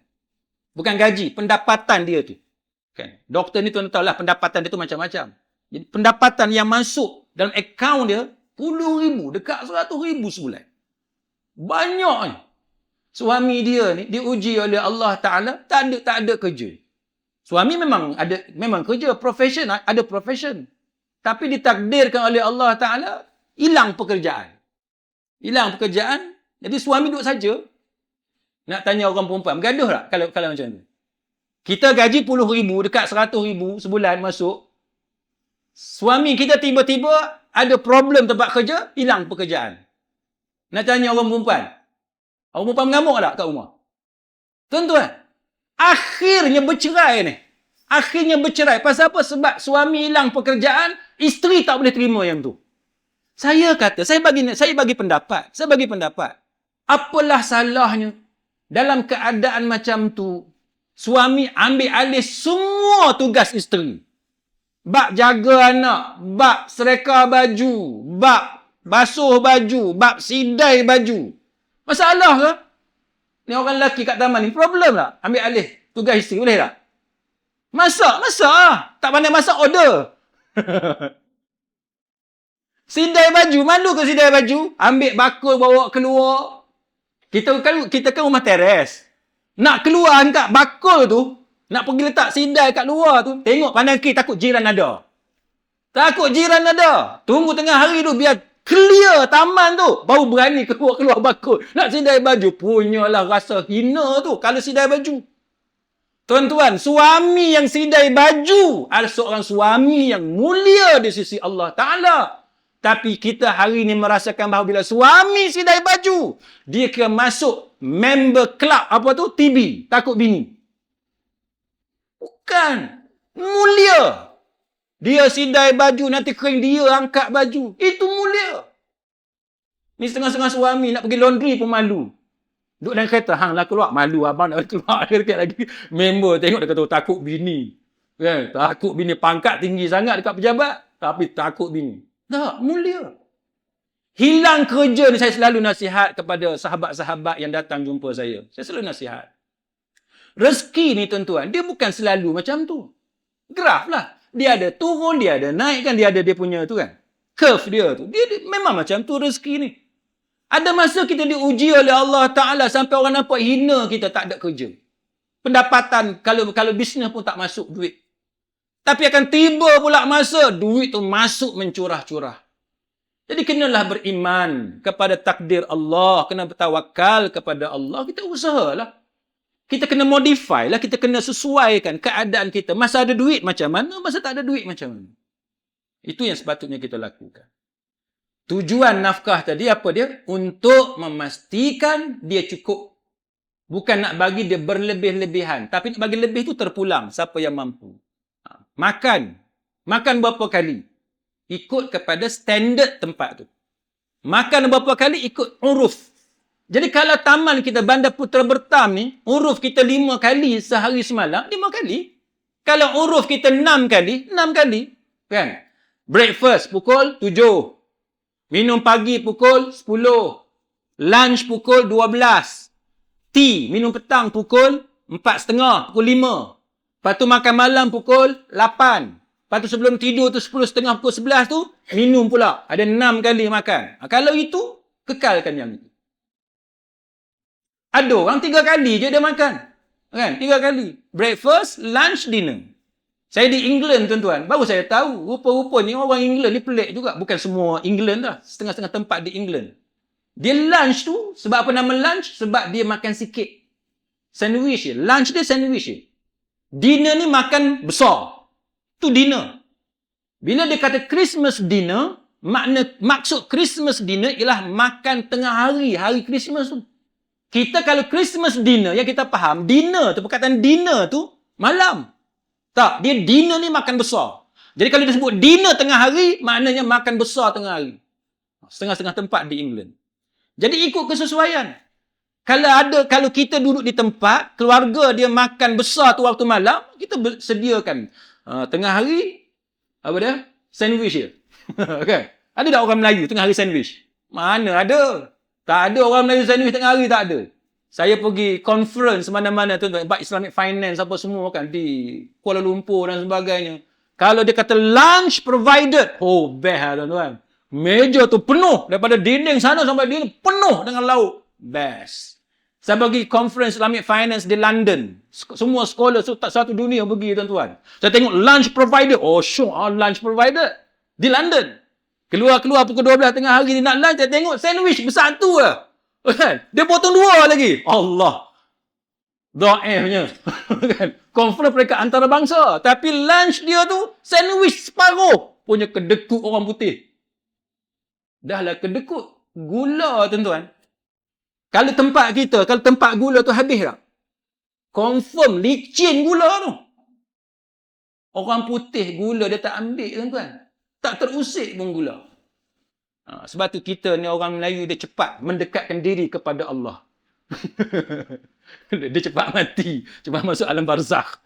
[SPEAKER 1] Bukan gaji. Pendapatan dia tu. Kan? Doktor ni tuan tahu lah pendapatan dia tu macam-macam. Jadi pendapatan yang masuk dalam akaun dia, puluh ribu. Dekat 100,000 sebulan. Banyak ni. Suami dia ni diuji oleh Allah Ta'ala. Tak ada kerja. Suami memang kerja. Profession. Ada profession. Tapi ditakdirkan oleh Allah Ta'ala, hilang pekerjaan. Jadi suami duduk saja. Nak tanya orang perempuan, bergaduh tak kalau macam tu? Kita gaji puluh ribu, dekat 100,000 sebulan masuk. Suami kita tiba-tiba ada problem tempat kerja, hilang pekerjaan. Nak tanya orang perempuan. Orang perempuan mengamuk tak kat rumah? Tuan-tuan, akhirnya bercerai ni. Pasal apa? Sebab suami hilang pekerjaan, isteri tak boleh terima yang tu. Saya kata, saya bagi pendapat. Apalah salahnya dalam keadaan macam tu, suami ambil alih semua tugas isteri. Bab jaga anak, bab sereka baju, bab basuh baju, bab sidai baju. Masalah ke? Ni orang lelaki kat taman ni, problem tak? Ambil alih tugas isteri, boleh tak? Masak lah. Tak pandai masak, order. Sidai baju, malu ke sidai baju? Ambil bakul, bawa keluar. Kita kan rumah teres. Nak keluar angkat bakul tu, nak pergi letak sidai kat luar tu, tengok pandang kiri, takut jiran ada. Tunggu tengah hari tu, biar clear taman tu, baru berani keluar bakul. Nak sidai baju, punyalah rasa hina tu, kalau sidai baju. Tuan-tuan, suami yang sidai baju adalah seorang suami yang mulia di sisi Allah Ta'ala. Tapi kita hari ini merasakan bahawa bila suami sidai baju, dia kena masuk member club apa tu? TB. Takut bini. Bukan. Mulia. Dia sidai baju, nanti kering dia angkat baju. Itu mulia. Ni setengah-setengah suami nak pergi laundry pun malu. Duduk dalam kereta, hang lah keluar. Malu abang nak keluar. Dekat lagi. Member tengok dia kata, takut bini. Kan? Takut bini. Pangkat tinggi sangat dekat pejabat. Tapi takut bini. Tak, mulia. Hilang kerja ni saya selalu nasihat kepada sahabat-sahabat yang datang jumpa saya. Saya selalu nasihat. Rezeki ni tuan-tuan, dia bukan selalu macam tu. Graf lah. Dia ada turun, dia ada naik kan. Dia ada dia punya tu kan. Curve dia tu. Dia memang macam tu rezeki ni. Ada masa kita diuji oleh Allah Ta'ala sampai orang nampak hina kita tak ada kerja. Pendapatan, kalau bisnes pun tak masuk duit. Tapi akan tiba pula masa duit tu masuk mencurah-curah. Jadi kenalah beriman kepada takdir Allah. Kena bertawakal kepada Allah. Kita usahalah. Kita kena modify lah. Kita kena sesuaikan keadaan kita. Masa ada duit macam mana, masa tak ada duit macam mana. Itu yang sepatutnya kita lakukan. Tujuan nafkah tadi apa dia? Untuk memastikan dia cukup. Bukan nak bagi dia berlebih-lebihan. Tapi nak bagi lebih tu terpulang. Siapa yang mampu. Makan. Makan berapa kali? Ikut kepada standard tempat tu. Makan berapa kali? Ikut uruf. Jadi kalau taman kita Bandar Putra Bertam ni, uruf kita 5 kali sehari semalam, 5 kali. Kalau uruf kita 6 kali, 6 kali. Kan? Breakfast pukul 7. Minum pagi pukul 10. Lunch pukul 12. Tea, minum petang pukul 4.30, pukul 5. Lepas tu makan malam pukul 8. Lepas tu sebelum tidur tu 10.30, pukul 11 tu, minum pula. Ada 6 kali makan. Kalau itu, kekalkan yang itu. Ada orang 3 kali je dia makan. Kan? 3 kali. Breakfast, lunch, dinner. Saya di England, tuan-tuan. Baru saya tahu. Rupa-rupanya orang England ni pelik juga. Bukan semua England lah. Setengah-setengah tempat di England. Dia lunch tu, sebab apa nama lunch? Sebab dia makan sikit. Sandwich je. Lunch dia sandwich je. Dinner ni makan besar. Tu dinner. Bila dia kata Christmas dinner, maksud Christmas dinner ialah makan tengah hari, hari Christmas tu. Kita kalau Christmas dinner, yang kita faham, dinner tu, perkataan dinner tu, malam. Tak, dia dinner ni makan besar. Jadi kalau dia sebut dinner tengah hari, maknanya makan besar tengah hari. Setengah-setengah tempat di England. Jadi ikut kesesuaian. Kalau kita duduk di tempat, keluarga dia makan besar tu waktu malam, kita sediakan tengah hari, apa dia? Sandwich dia. Okay. Ada tak orang Melayu tengah hari sandwich? Mana ada? Tak ada orang Melayu sandwich tengah hari, tak ada. Saya pergi conference mana-mana tu, buat Islamic Finance apa semua kan, di Kuala Lumpur dan sebagainya. Kalau dia kata lunch provided, oh best lah tuan-tuan. Meja tu penuh, daripada dinding sana sampai dinding, penuh dengan lauk. Best. Saya pergi conference Islamic Finance di London. Semua sekolah satu dunia pergi tuan-tuan. Saya tengok lunch provided. Oh syok, lunch provided. Di London. Keluar pukul 12 tengah hari dia nak lunch, saya tengok sandwich besar tu lah. Dia potong 2 lagi. Allah. Dhaifnya. Conference mereka antarabangsa. Tapi lunch dia tu, sandwich separuh. Punya kedekut orang putih. Dah lah kedekut. Gula tuan-tuan. Kalau tempat gula tu habis tak? Confirm licin gula tu. Orang putih gula dia tak ambil tuan-tuan. Tak terusik pun gula. Sebab tu kita ni orang Melayu dia cepat mendekatkan diri kepada Allah. Dia cepat mati. Cepat masuk alam barzakh.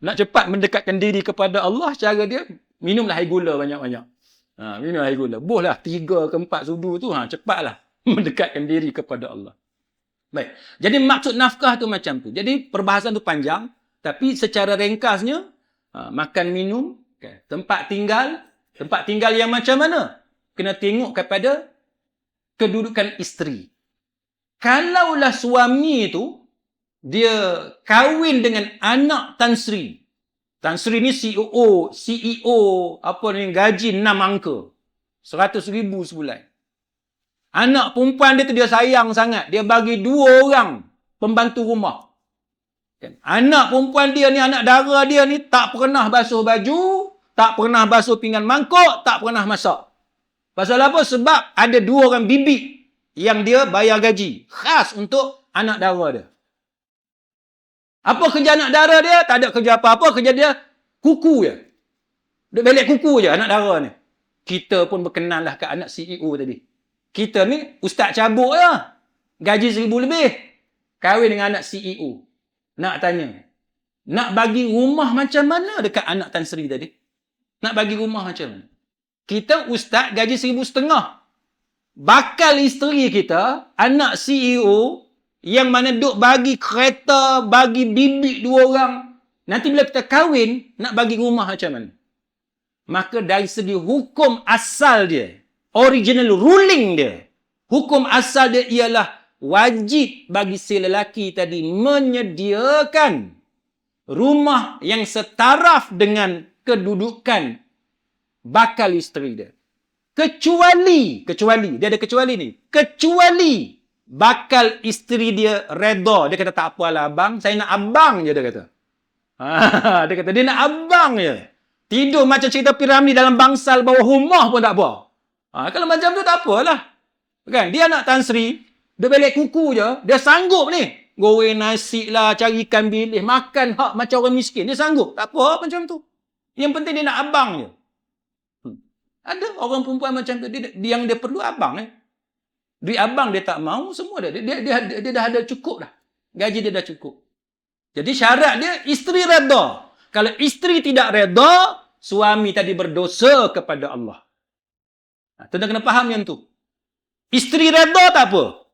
[SPEAKER 1] Nak cepat mendekatkan diri kepada Allah, cara dia minumlah air gula banyak-banyak. Minum air gula. Buhlah 3 ke 4 sudu tu. Cepatlah mendekatkan diri kepada Allah. Baik. Jadi maksud nafkah tu macam tu. Jadi perbahasan tu panjang. Tapi secara ringkasnya, makan minum, okay. Tempat tinggal yang macam mana? Kena tengok kepada kedudukan isteri. Kalaulah suami tu, dia kahwin dengan anak Tan Sri. Tan Sri ni CEO, apa ni, gaji 6 angka. 100,000 sebulan. Anak perempuan dia sayang sangat. Dia bagi 2 orang pembantu rumah. Anak perempuan dia ni, anak dara dia ni, tak pernah basuh baju, tak pernah basuh pinggan mangkuk, tak pernah masak. Pasal apa? Sebab ada 2 orang bibi yang dia bayar gaji. Khas untuk anak dara dia. Apa kerja anak dara dia? Tak ada kerja apa-apa. Kerja dia kuku je. Dia belik kuku je anak dara ni. Kita pun berkenal lah ke anak CEO tadi. Kita ni ustaz cabuk je. Gaji 1,000 lebih. Kahwin dengan anak CEO. Nak tanya. Nak bagi rumah macam mana dekat anak Tan Sri tadi? Nak bagi rumah macam mana? Kita ustaz gaji 1,500. Bakal isteri kita, anak CEO, yang mana duk bagi kereta, bagi bibik 2 orang. Nanti bila kita kahwin, nak bagi rumah macam mana? Maka dari segi hukum asal dia, original ruling dia, hukum asal dia ialah wajib bagi si lelaki tadi menyediakan rumah yang setaraf dengan kedudukan bakal isteri dia. Kecuali, dia ada kecuali ni. Kecuali bakal isteri dia reda. Dia kata, tak apalah abang, saya nak abang je, dia kata. Dia kata, dia nak abang je. Tidur macam cerita Piramli dalam bangsal bawah rumah pun tak apa. Kalau macam tu tak apalah. Kan? Dia anak Tan Sri, dia belik kuku je, dia sanggup ni. Goreng nasi lah, cari ikan bilis, makan hak macam orang miskin. Dia sanggup. Tak apa macam tu. Yang penting dia nak abang je. Ada orang perempuan macam tu, yang dia perlu abang. Duit abang dia tak mau, semua dia dah ada cukup dah. Gaji dia dah cukup. Jadi syarat dia, isteri reda. Kalau isteri tidak reda, suami tadi berdosa kepada Allah. Tuan-tuan kena faham yang tu. Isteri reda tak apa.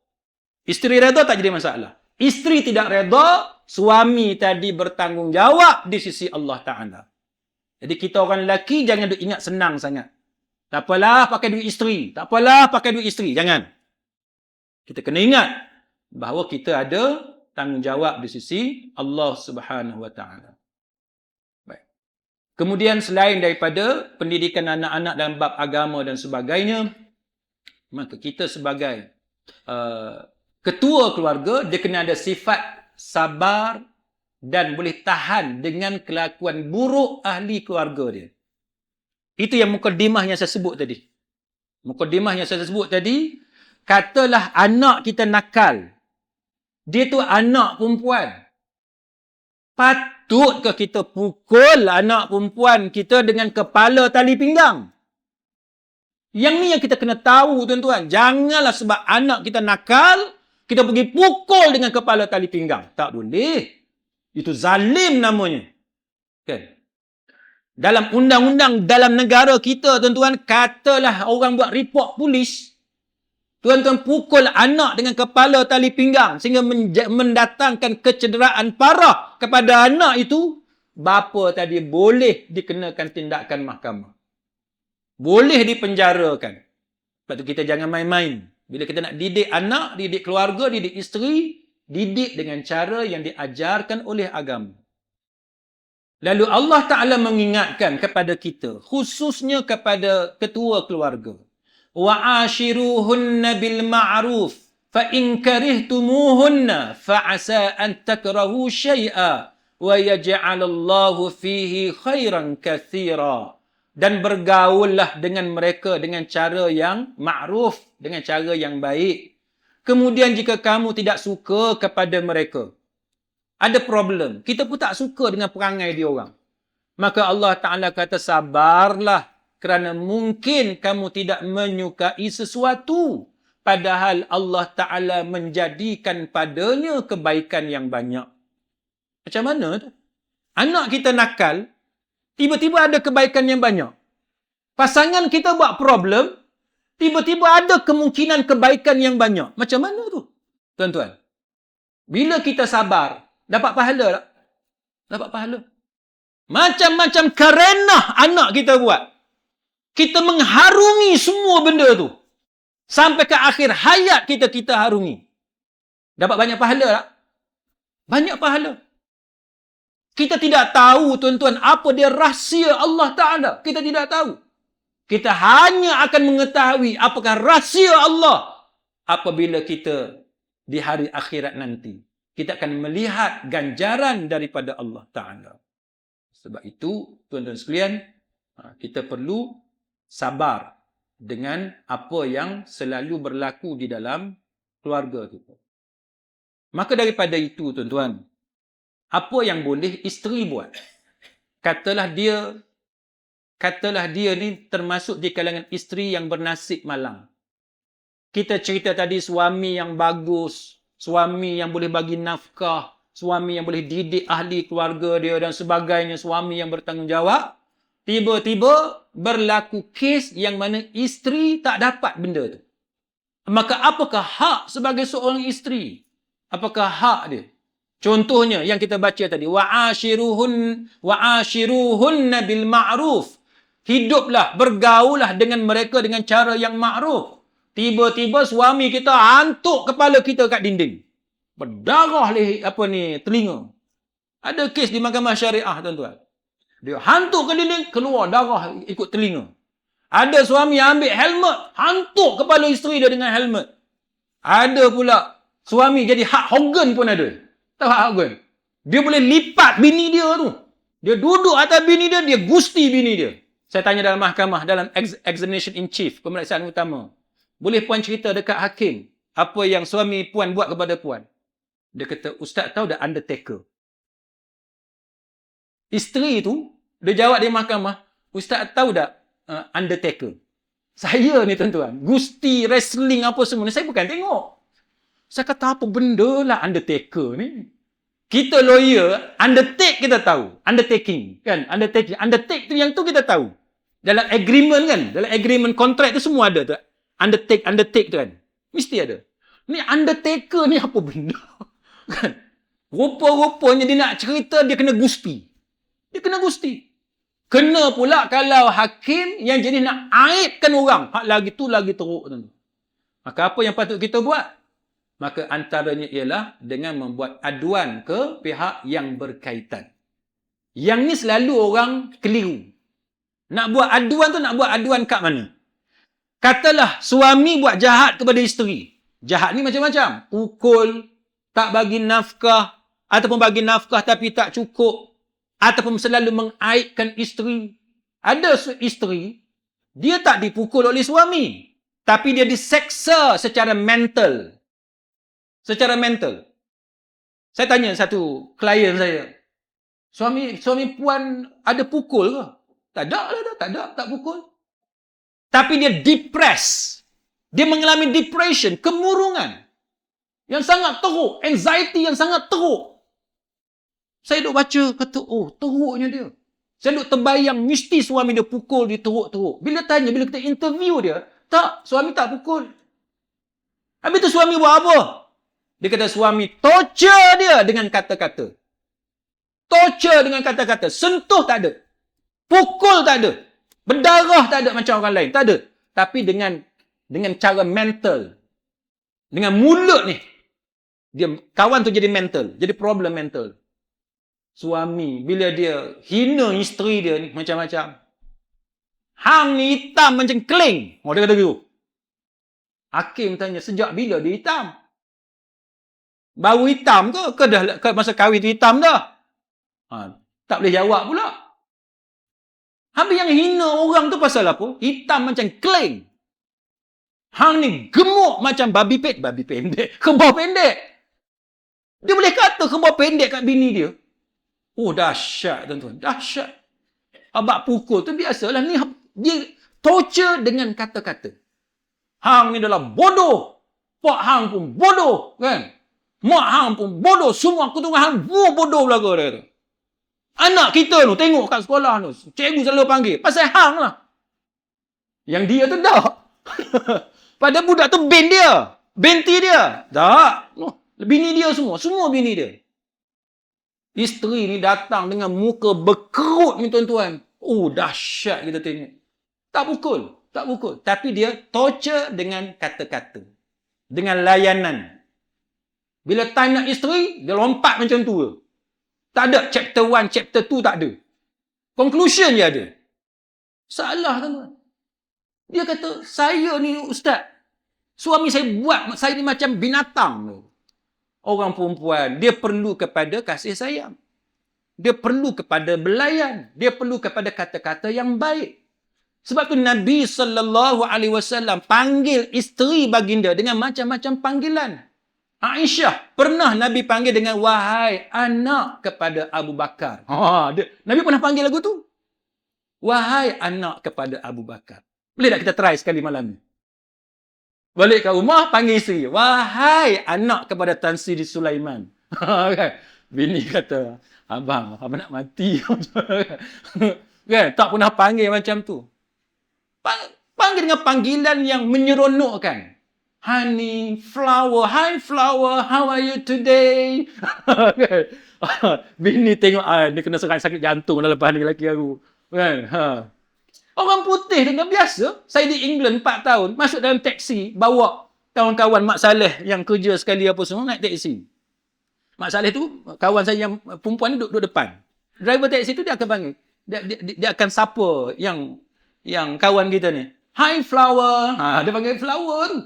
[SPEAKER 1] Isteri reda tak jadi masalah. Isteri tidak reda, suami tadi bertanggungjawab di sisi Allah Ta'ala. Jadi kita orang lelaki jangan duk ingat senang sangat. Tak apalah pakai duit isteri. Tak apalah pakai duit isteri. Jangan. Kita kena ingat bahawa kita ada tanggungjawab di sisi Allah Subhanahu Wa Ta'ala. Baik. Kemudian selain daripada pendidikan anak-anak dalam bab agama dan sebagainya, maka kita sebagai ketua keluarga, dia kena ada sifat sabar dan boleh tahan dengan kelakuan buruk ahli keluarga dia. Itu yang mukadimah yang saya sebut tadi. Mukadimah yang saya sebut tadi, katalah anak kita nakal. Dia tu anak perempuan. Patutkah kita pukul anak perempuan kita dengan kepala tali pinggang? Yang ni yang kita kena tahu, tuan-tuan. Janganlah sebab anak kita nakal, kita pergi pukul dengan kepala tali pinggang. Tak boleh. Itu zalim namanya. Kan? Dalam undang-undang dalam negara kita, tuan-tuan, katalah orang buat report polis, tuan-tuan pukul anak dengan kepala tali pinggang sehingga mendatangkan kecederaan parah kepada anak itu, bapa tadi boleh dikenakan tindakan mahkamah. Boleh dipenjarakan. Sebab tu kita jangan main-main. Bila kita nak didik anak, didik keluarga, didik isteri, didik dengan cara yang diajarkan oleh agama. Lalu Allah Ta'ala mengingatkan kepada kita, khususnya kepada ketua keluarga. وَعَاشِرُوهُنَّ بِالْمَعْرُوفِ فَإِنْ كَرِهْتُمُوهُنَّ فَعَسَىٰ أَنْ تَكْرَهُوا شَيْئًا وَيَجْعَلَ اللَّهُ فِيهِ خَيْرًا كَثِيرًا. Dan bergaullah dengan mereka dengan cara yang ma'ruf, dengan cara yang baik. Kemudian jika kamu tidak suka kepada mereka, ada problem, kita pun tak suka dengan perangai dia orang, maka Allah Ta'ala kata sabarlah, kerana mungkin kamu tidak menyukai sesuatu, padahal Allah Ta'ala menjadikan padanya kebaikan yang banyak. Macam mana tu? Anak kita nakal, tiba-tiba ada kebaikan yang banyak. Pasangan kita buat problem, tiba-tiba ada kemungkinan kebaikan yang banyak. Macam mana tu? Tuan-tuan, bila kita sabar, dapat pahala tak? Dapat pahala. Macam-macam karenah anak kita buat. Kita mengharungi semua benda tu. Sampai ke akhir hayat kita, kita harungi. Dapat banyak pahala tak? Banyak pahala. Kita tidak tahu, tuan-tuan, apa dia rahsia Allah Ta'ala. Kita tidak tahu. Kita hanya akan mengetahui apakah rahsia Allah apabila kita di hari akhirat nanti. Kita akan melihat ganjaran daripada Allah Ta'ala. Sebab itu, tuan-tuan sekalian, kita perlu sabar dengan apa yang selalu berlaku di dalam keluarga kita. Maka daripada itu, tuan-tuan, apa yang boleh isteri buat? Katalah dia ni termasuk di kalangan isteri yang bernasib malang. Kita cerita tadi suami yang bagus, suami yang boleh bagi nafkah, suami yang boleh didik ahli keluarga dia dan sebagainya, suami yang bertanggungjawab. Tiba-tiba berlaku kes yang mana isteri tak dapat benda tu. Maka apakah hak sebagai seorang isteri? Apakah hak dia? Contohnya yang kita baca tadi, wa'ashiruhunna bil ma'ruf. Hiduplah, bergaullah dengan mereka dengan cara yang ma'ruf. Tiba-tiba suami kita hantuk kepala kita kat dinding. Berdarah telinga. Ada kes di mahkamah syariah, tuan-tuan. Dia hantuk ke dinding, keluar darah ikut telinga. Ada suami yang ambil helmet, hantuk kepala isteri dia dengan helmet. Ada pula suami jadi Hulk Hogan pun ada. Tahu Hulk Hogan? Dia boleh lipat bini dia tu. Dia duduk atas bini dia, dia gusti bini dia. Saya tanya dalam mahkamah, dalam examination in chief, pemeriksaan utama. Boleh puan cerita dekat hakim apa yang suami puan buat kepada puan? Dia kata, Ustaz tahu dah undertaker. Isteri tu, dia jawab di mahkamah, Ustaz tahu tak undertaker? Saya ni tuan-tuan, gusti wrestling apa semua ni, saya bukan tengok. Saya kata apa benda lah undertaker ni? Kita lawyer, undertake kita tahu. Undertaking, kan? Undertaking. Undertake tu yang tu kita tahu. Dalam agreement kan? Dalam agreement contract tu semua ada tu. Undertake tu kan? Mesti ada. Ni undertaker ni apa benda? Kan? Rupa-rupanya dia nak cerita, dia kena gusti. Dia kena gusti. Kena pula kalau hakim yang jadi nak aibkan orang. Hak lagi tu lagi teruk. Maka apa yang patut kita buat? Maka antaranya ialah dengan membuat aduan ke pihak yang berkaitan. Yang ni selalu orang keliru. Nak buat aduan tu, nak buat aduan kat mana? Katalah suami buat jahat kepada isteri. Jahat ni macam-macam. Pukul, tak bagi nafkah, ataupun bagi nafkah tapi tak cukup, ataupun selalu mengaibkan isteri. Ada isteri, dia tak dipukul oleh suami, tapi dia diseksa secara mental. Secara mental. Saya tanya satu klien saya, suami puan ada pukul ke? Tak ada, tak pukul. Tapi dia depressed. Dia mengalami depression, kemurungan yang sangat teruk, anxiety yang sangat teruk. Saya duk baca, kata, oh, teruknya dia. Saya duk terbayang, mesti suami dia pukul dia teruk-teruk. Bila kita interview dia, tak, suami tak pukul. Habis tu suami buat apa? Dia kata suami torture dia dengan kata-kata. Torture dengan kata-kata. Sentuh tak ada. Pukul tak ada. Berdarah tak ada macam orang lain. Tak ada. Tapi dengan cara mental. Dengan mulut ni. Kawan tu jadi mental. Jadi problem mental. Suami, bila dia hina isteri dia ni, macam-macam. Hang ni hitam macam keling. Oh, dia kata gitu. Hakim tanya, sejak bila dia hitam? Baru hitam ke masa kahwin tu hitam dah? Tak boleh jawab pula. Habis yang hina orang tu pasal apa? Hitam macam keling. Hang ni gemuk macam babi pendek. Kebau pendek. Dia boleh kata kebau pendek kat bini dia. Oh, dahsyat tuan-tuan. Dahsyat. Abang pukul tu biasalah. Ni dia torture dengan kata-kata. Hang ni adalah bodoh. Pak hang pun bodoh. Kan? Mak hang pun bodoh. Semua keturunan hang bodoh belaka dia kata. Anak kita tu tengok kat sekolah tu. Cikgu selalu panggil. Pasal hang lah. Yang dia tu tak. Pada budak tu bin dia. Binti dia. Tak. Bini dia semua. Semua bini dia. Isteri ni datang dengan muka berkerut ni tuan-tuan. Oh, dahsyat kita tengok. Tak pukul. Tapi dia torture dengan kata-kata. Dengan layanan. Bila time nak isteri, dia lompat macam tu. Tak ada chapter 1, chapter 2 tak ada. Conclusion je ada. Salah tuan-tuan. Dia kata, saya ni ustaz, suami saya buat saya ni macam binatang. Orang perempuan, dia perlu kepada kasih sayang. Dia perlu kepada belayan. Dia perlu kepada kata-kata yang baik. Sebab tu Nabi SAW panggil isteri baginda dengan macam-macam panggilan. Aisyah pernah Nabi panggil dengan wahai anak kepada Abu Bakar. Nabi pernah panggil lagu tu. Wahai anak kepada Abu Bakar. Boleh tak kita try sekali malam ni? Balik ke rumah, panggil isteri. Wahai anak kepada Tan Sri Sulaiman. Bini kata, abang nak mati. Kan? Tak pernah panggil macam tu. Panggil dengan panggilan yang menyeronokkan. Honey, flower, hi flower, how are you today? Bini tengok, dia kena serang sakit jantung dah lepas ni lelaki aku. Kan? Orang putih dengan biasa. Saya di England 4 tahun. Masuk dalam taksi. Bawa kawan-kawan Mak Saleh yang kerja sekali apa semua. Naik taksi. Mak Saleh tu, kawan saya yang perempuan ni duduk depan. Driver taksi tu dia akan panggil. Dia akan sapa yang kawan kita ni. Hi flower. Dia panggil flower tu.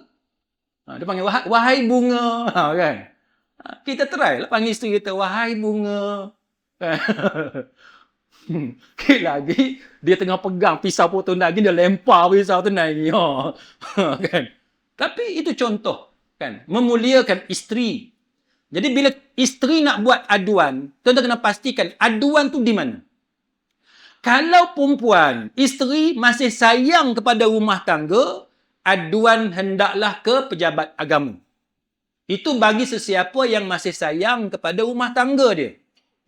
[SPEAKER 1] Dia panggil wahai bunga. Kan? Kita try lah panggil isteri kita. Wahai bunga. Lagi dia tengah pegang pisau potong daging, dia lempar pisau tu naik. Kan? Tapi itu contoh, kan? Memuliakan isteri. Jadi bila isteri nak buat aduan, tuan-tuan kena pastikan aduan tu di mana. Kalau perempuan, isteri masih sayang kepada rumah tangga, aduan hendaklah ke pejabat agama. Itu bagi sesiapa yang masih sayang kepada rumah tangga dia.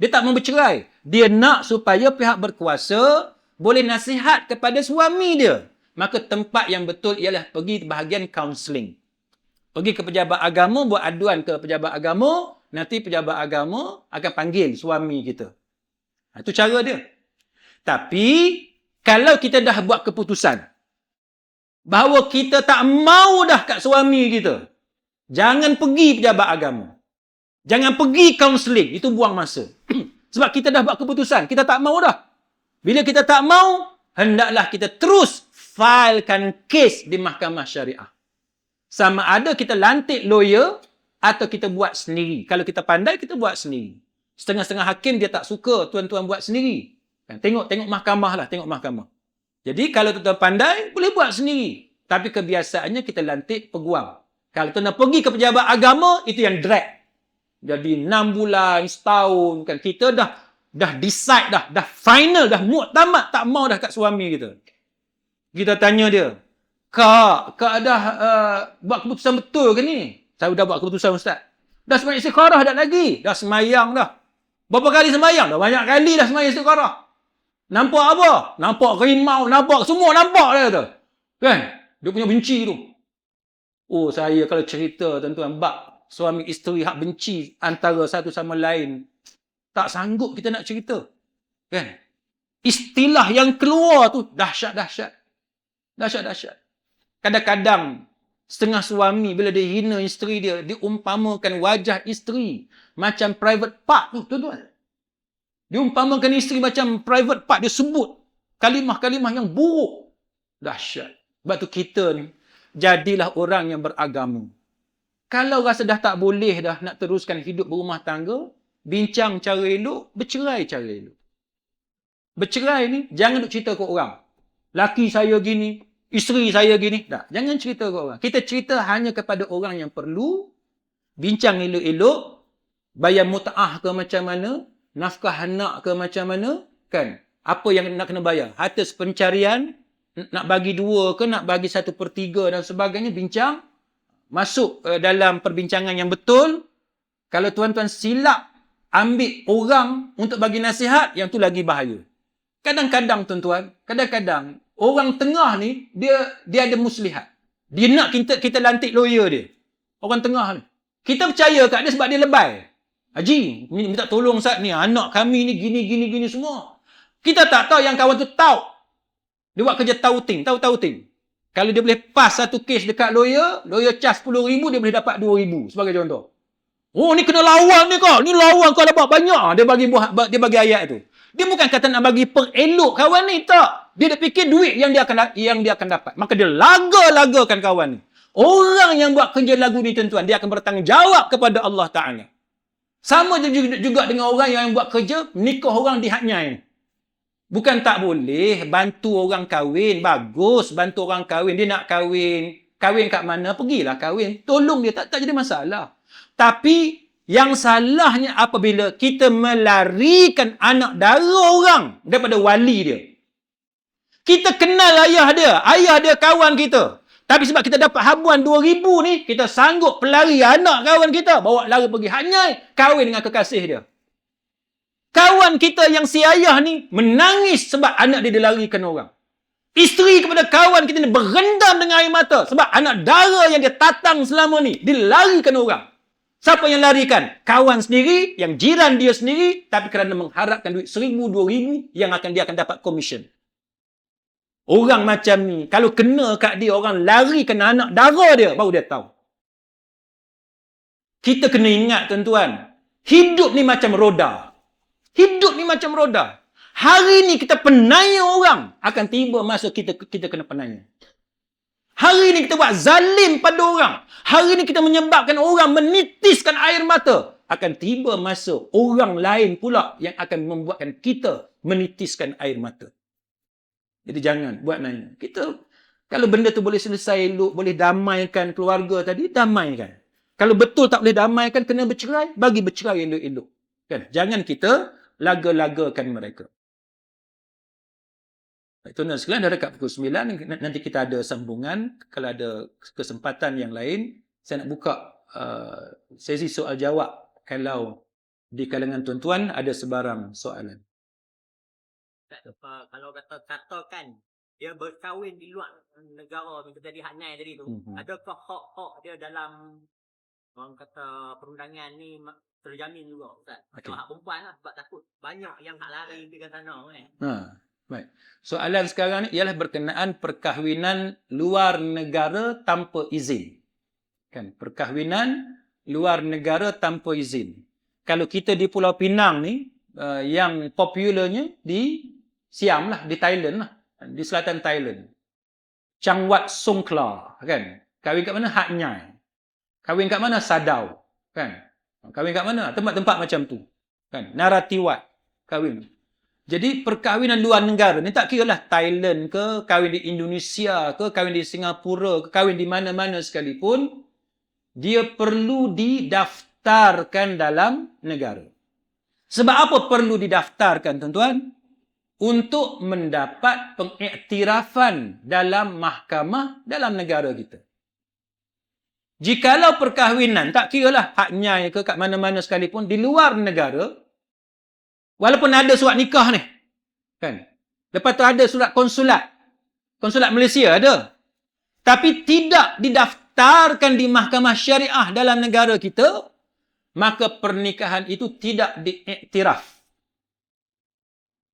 [SPEAKER 1] Dia tak mau bercerai. Dia nak supaya pihak berkuasa boleh nasihat kepada suami dia. Maka tempat yang betul ialah pergi ke bahagian kaunseling. Pergi ke pejabat agama, buat aduan ke pejabat agama, nanti pejabat agama akan panggil suami kita. Itu cara dia. Tapi, kalau kita dah buat keputusan bahawa kita tak mau dah kat suami kita, jangan pergi pejabat agama. Jangan pergi kaunseling. Itu buang masa. Sebab kita dah buat keputusan. Kita tak mau dah. Bila kita tak mau, hendaklah kita terus filekan kes di mahkamah syariah. Sama ada kita lantik lawyer
[SPEAKER 2] atau kita buat sendiri. Kalau kita pandai, kita buat sendiri. Setengah-setengah hakim dia tak suka tuan-tuan buat sendiri. Tengok mahkamah lah, tengok mahkamah. Jadi kalau tuan-tuan pandai, boleh buat sendiri. Tapi kebiasaannya kita lantik peguam. Kalau tuan-tuan pergi ke pejabat agama, itu yang drag. Jadi 6 bulan, setahun, kan kita dah decide dah final, dah muktamad tak mau dah kat suami kita. Kita tanya dia, Kak dah buat keputusan betul ke ni? Saya dah buat keputusan, Ustaz. Dah sembahyang istikharah dah lagi? Dah sembahyang dah. Berapa kali sembahyang? Dah banyak kali dah sembahyang istikharah. Nampak apa? Nampak rimau, nampak semua nampak dia tu. Kan? Dia punya benci tu. Oh, saya kalau cerita tuan-tuan bab suami isteri hak benci antara satu sama lain, tak sanggup kita nak cerita. Kan? Istilah yang keluar tu dahsyat-dahsyat. Dahsyat-dahsyat. Kadang-kadang setengah suami bila dia hina isteri dia, diumpamakan wajah isteri macam private part tu, tuan-tuan. Diumpamakan isteri macam private part, dia sebut kalimah-kalimah yang buruk. Dahsyat. Sebab tu kita ni, jadilah orang yang beragama. Kalau rasa dah tak boleh dah nak teruskan hidup berumah tangga, bincang cara elok, bercerai cara elok. Bercerai ni, jangan duk cerita ke orang. Laki saya gini, isteri saya gini. Tak, jangan cerita ke orang. Kita cerita hanya kepada orang yang perlu, bincang elok-elok, bayar mut'ah ke macam mana, nafkah anak ke macam mana, kan? Apa yang nak kena bayar? Harta pencarian, nak bagi 2 ke, nak bagi 1/3 dan sebagainya, bincang. Masuk dalam perbincangan yang betul. Kalau tuan-tuan silap ambil orang untuk bagi nasihat, yang tu lagi bahaya. Kadang-kadang tuan-tuan, kadang-kadang orang tengah ni, dia ada muslihat. Dia nak kita lantik lawyer dia. Orang tengah ni. Kita percaya kat dia sebab dia lebay. Haji, minta tolong Ustaz ni, anak kami ni gini semua. Kita tak tahu yang kawan tu tahu. Dia buat kerja tauting, tahu-tauting. Kalau dia boleh pass satu kes dekat lawyer cas 10,000, dia boleh dapat 2,000 sebagai contoh. Oh, ni kena lawan ni kau. Ni lawan kau dapat banyak. Dia bagi ayat tu. Dia bukan kata nak bagi perelok kawan ni, tak. Dia dah fikir duit yang dia akan dapat. Maka dia laga-lagakan kawan ni. Orang yang buat kerja lagu ni tuan-tuan, dia akan bertanggungjawab kepada Allah Ta'ala. Sama juga dengan orang yang buat kerja nikah orang di haknya ni. Bukan tak boleh bantu orang kahwin. Bagus bantu orang kahwin. Dia nak kahwin. Kahwin kat mana? Pergilah kahwin. Tolong dia. Tak jadi masalah. Tapi yang salahnya apabila kita melarikan anak dara orang daripada wali dia. Kita kenal ayah dia. Ayah dia kawan kita. Tapi sebab kita dapat habuan 2,000 ni, kita sanggup pelari anak kawan kita. Bawa lari pergi hanyai. Kahwin dengan kekasih dia. Kawan kita yang si ayah ni menangis sebab anak dia dilarikan orang. Isteri kepada kawan kita ni berendam dengan air mata sebab anak dara yang dia tatang selama ni dilarikan orang. Siapa yang larikan? Kawan sendiri, yang jiran dia sendiri, tapi kerana mengharapkan duit 1,000, 2,000 yang dia akan dapat komisen. Orang macam ni, kalau kena kat dia, orang larikan anak dara dia, baru dia tahu. Kita kena ingat tuan-tuan, hidup ni macam roda. Hidup ni macam roda. Hari ni kita penanya orang, akan tiba masa kita kena penanya. Hari ni kita buat zalim pada orang. Hari ni kita menyebabkan orang menitiskan air mata. Akan tiba masa orang lain pula yang akan membuatkan kita menitiskan air mata. Jadi jangan buat nanya. Kita, kalau benda tu boleh selesai elok, boleh damaikan keluarga tadi, damaikan. Kalau betul tak boleh damaikan, kena bercerai, bagi bercerai elok-elok. Kan? Jangan kita laga-lagakan mereka. Tuan-tuan sekalian, dah dekat pukul 9, nanti kita ada sambungan. Kalau ada kesempatan yang lain, saya nak buka sesi soal jawab. Kalau di kalangan tuan-tuan ada sebarang soalan.
[SPEAKER 3] Kalau katakan dia berkahwin di luar negara, kita tadi Hanai tadi tu, adakah hak-hak dia dalam orang kata perundangan ni terjamin juga, Ustaz? Okay. Hak perempuan lah, sebab takut banyak yang hak lari pergi ke sana kan.
[SPEAKER 2] Baik. Soalan sekarang ni ialah berkenaan perkahwinan luar negara tanpa izin. Kan? Perkahwinan luar negara tanpa izin. Kalau kita di Pulau Pinang ni, yang popularnya di Siam lah, di Thailand lah. Di selatan Thailand. Chang Wat Songkhla, kan? Kahwin kat mana? Hat Nyai. Kahwin kat mana? Sadao. Kan? Kahwin kat mana? Tempat-tempat macam tu. Kan? Naratiwat. Kahwin. Jadi perkahwinan luar negara ni tak kira lah Thailand ke, kahwin di Indonesia ke, kahwin di Singapura ke, kahwin di mana-mana sekalipun, dia perlu didaftarkan dalam negara. Sebab apa perlu didaftarkan, tuan-tuan? Untuk mendapat pengiktirafan dalam mahkamah dalam negara kita. Jikalau perkahwinan, tak kira lah hak nyai ke kat mana-mana sekalipun, di luar negara, walaupun ada surat nikah ni. Kan? Lepas tu ada surat konsulat. Konsulat Malaysia ada. Tapi tidak didaftarkan di mahkamah syariah dalam negara kita, maka pernikahan itu tidak diiktiraf.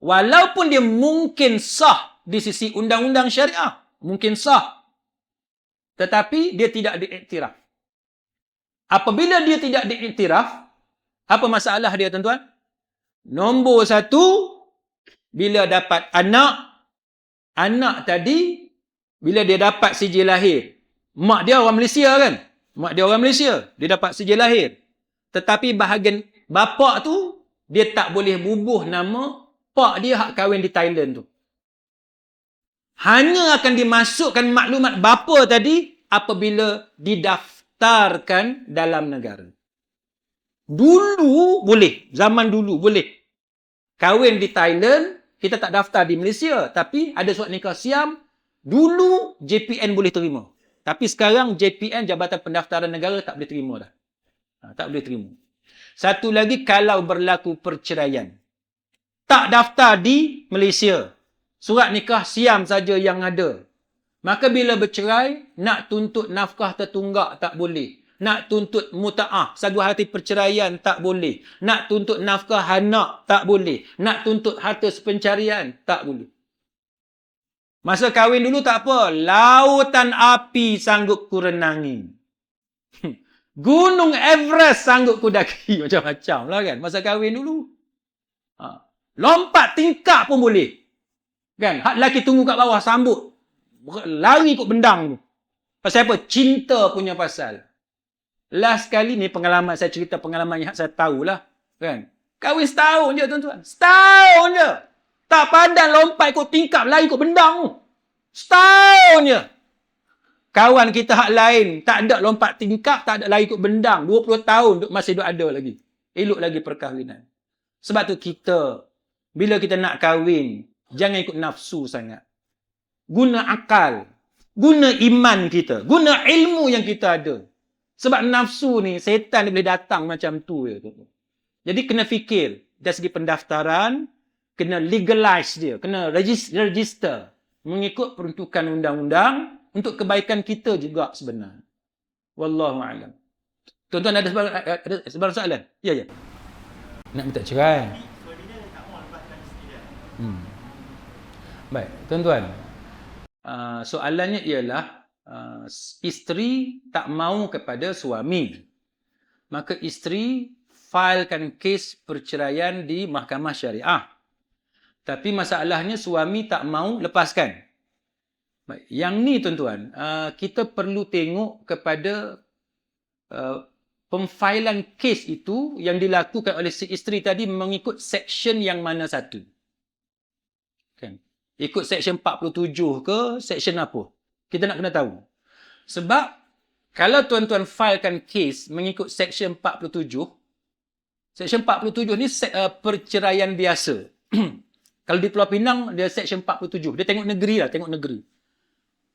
[SPEAKER 2] Walaupun dia mungkin sah di sisi undang-undang syariah. Mungkin sah. Tetapi dia tidak diiktiraf. Apabila dia tidak diiktiraf, apa masalah dia, tuan-tuan? Nombor satu, bila dapat anak tadi, bila dia dapat sijil lahir, mak dia orang Malaysia kan? Mak dia orang Malaysia, dia dapat sijil lahir. Tetapi bahagian bapa tu, dia tak boleh bubuh nama pak dia hak kahwin di Thailand tu. Hanya akan dimasukkan maklumat bapa tadi apabila didaftarkan dalam negara. Dulu boleh, zaman dulu boleh. Kahwin di Thailand, kita tak daftar di Malaysia. Tapi ada surat nikah siam, dulu JPN boleh terima. Tapi sekarang JPN, Jabatan Pendaftaran Negara, tak boleh terima dah. Tak boleh terima. Satu lagi, kalau berlaku perceraian. Tak daftar di Malaysia. Surat nikah siam saja yang ada. Maka bila bercerai, nak tuntut nafkah tertunggak tak boleh. Nak tuntut muta'ah, sagu hati perceraian, tak boleh. Nak tuntut nafkah anak, tak boleh. Nak tuntut harta sepencarian, tak boleh. Masa kahwin dulu tak apa. Lautan api sanggup ku renangi. Gunung Everest sanggup ku daki. Macam-macam lah kan. Masa kahwin dulu. Lompat tingkap pun boleh. Kan? Hak lelaki tunggu kat bawah, sambut. Lari ikut bendang tu. Pasal apa? Cinta punya pasal. Last kali ni pengalaman, saya cerita pengalaman yang saya tahulah. Kan? Kahwin setahun je, tuan-tuan. Setahun je. Tak padan lompat ikut tingkap, lari ikut bendang tu. Setahun je. Kawan kita hak lain, tak ada lompat tingkap, tak ada lari ikut bendang. 20 tahun masih duk ada lagi. Elok lagi perkahwinan. Sebab tu kita, bila kita nak kahwin, jangan ikut nafsu sangat. Guna akal. Guna iman kita. Guna ilmu yang kita ada. Sebab nafsu ni, setan dia boleh datang macam tu. Jadi kena fikir. Dari segi pendaftaran, kena legalize dia. Kena register. Mengikut peruntukan undang-undang untuk kebaikan kita juga sebenarnya. Wallahu'alam. Tuan-tuan ada sebarang soalan? Ya. Nak minta cerai. Baik, tuan-tuan. Soalannya ialah isteri tak mahu kepada suami. Maka isteri filekan kes perceraian di mahkamah syariah. Tapi masalahnya suami tak mahu lepaskan. Baik, yang ni tuan-tuan, kita perlu tengok kepada pemfailan kes itu yang dilakukan oleh si isteri tadi mengikut section yang mana satu. Kan? Ikut section 47 ke, section apa? Kita nak kena tahu. Sebab, kalau tuan-tuan filekan kes mengikut section 47, section 47 ni perceraian biasa. Kalau di Pulau Pinang, dia section 47. Dia tengok negeri lah, tengok negeri.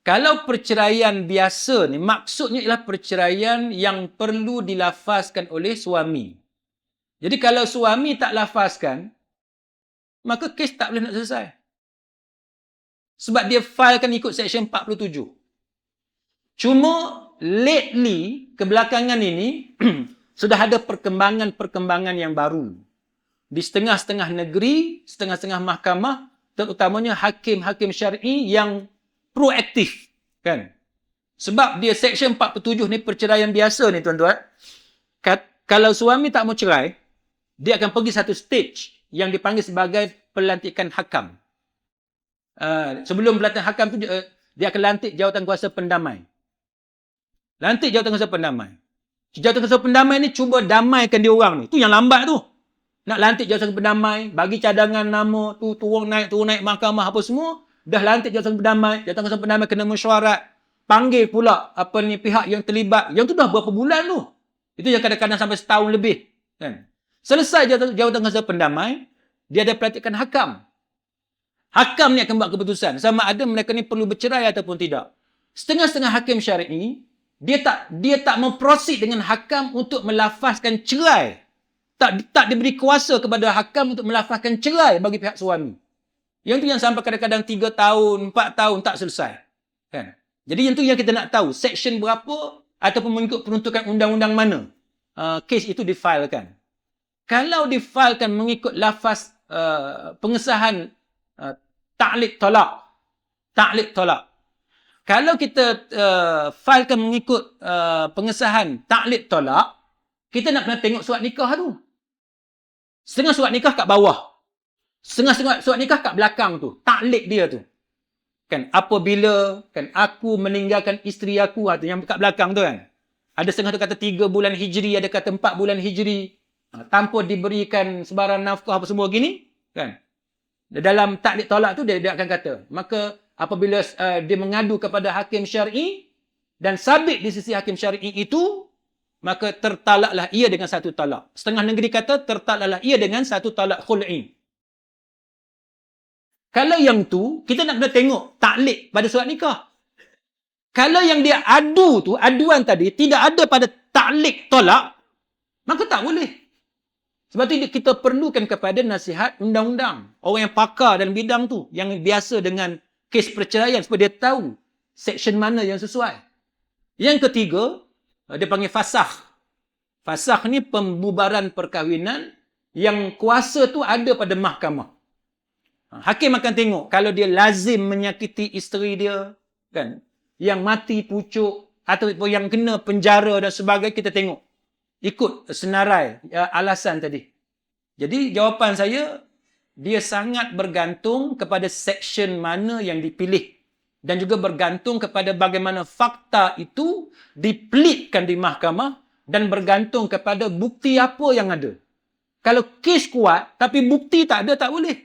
[SPEAKER 2] Kalau perceraian biasa ni, maksudnya ialah perceraian yang perlu dilafazkan oleh suami. Jadi kalau suami tak lafazkan, maka kes tak boleh nak selesai. Sebab dia filekan ikut section 47. Cuma lately, kebelakangan ini, sudah ada perkembangan-perkembangan yang baru. Di setengah-setengah negeri, setengah-setengah mahkamah, terutamanya hakim-hakim syar'i yang proaktif. Kan? Sebab dia section 47 ni perceraian biasa ni tuan-tuan. Kalau suami tak mau cerai, dia akan pergi satu stage yang dipanggil sebagai pelantikan hakam. Sebelum pelantikan hakam tu, dia akan lantik jawatan kuasa pendamai. Lantik jawatan kuasa pendamai. Jawatan pendamai ni cuba damaikan dia orang ni. Tu yang lambat tu. Nak lantik jawatan pendamai, bagi cadangan nama, tu turun naik mahkamah apa semua, dah lantik jawatan pendamai, jawatan pendamai kena mesyuarat, panggil pula pihak yang terlibat. Yang tu dah berapa bulan tu. Itu yang kadang-kadang sampai setahun lebih. Kan? Selesai jawatan pendamai, dia ada pelantikan hakam. Hakam ni akan buat keputusan sama ada mereka ni perlu bercerai ataupun tidak. Setengah-setengah hakim syar'i dia tak memprosid dengan hakam untuk melafazkan cerai. Tak diberi kuasa kepada hakam untuk melafazkan cerai bagi pihak suami. Yang tu yang sampai kadang-kadang 3 tahun, 4 tahun tak selesai. Kan? Jadi yang tu yang kita nak tahu, section berapa ataupun mengikut peruntukan undang-undang mana kes itu difilekan. Kalau difilekan mengikut lafaz pengesahan ta'liq talak. Kalau kita filekan mengikut pengesahan ta'liq talak, kita nak kena tengok surat nikah tu. Setengah surat nikah kat bawah. Setengah surat nikah kat belakang tu. Ta'liq dia tu. Kan apabila kan aku meninggalkan isteri aku, tu yang kat belakang tu kan. Ada setengah tu kata 3 bulan Hijri, ada kata 4 bulan Hijri. Tanpa diberikan sebarang nafkah apa semua gini, kan? Dalam ta'liq talak tu dia akan kata, maka apabila dia mengadu kepada hakim syar'i dan sabit di sisi hakim syar'i itu, maka tertalaklah ia dengan satu talak. Setengah negeri kata tertalaklah ia dengan satu talak khul'i. Kalau yang tu, kita nak kena tengok ta'liq pada surat nikah. Kalau yang dia adu tu, aduan tadi tidak ada pada ta'liq talak, maka tak boleh. Sebab tu kita perlukan kepada nasihat undang-undang. Orang yang pakar dalam bidang tu, yang biasa dengan kes perceraian, supaya dia tahu section mana yang sesuai. Yang ketiga, dia panggil fasakh. Fasakh ni pembubaran perkahwinan yang kuasa tu ada pada mahkamah. Hakim akan tengok kalau dia lazim menyakiti isteri dia, kan, yang mati pucuk atau yang kena penjara dan sebagainya, kita tengok. Ikut senarai alasan tadi. Jadi jawapan saya, dia sangat bergantung kepada section mana yang dipilih. Dan juga bergantung kepada bagaimana fakta itu dipelitkan di mahkamah dan bergantung kepada bukti apa yang ada. Kalau kes kuat tapi bukti tak ada, tak boleh.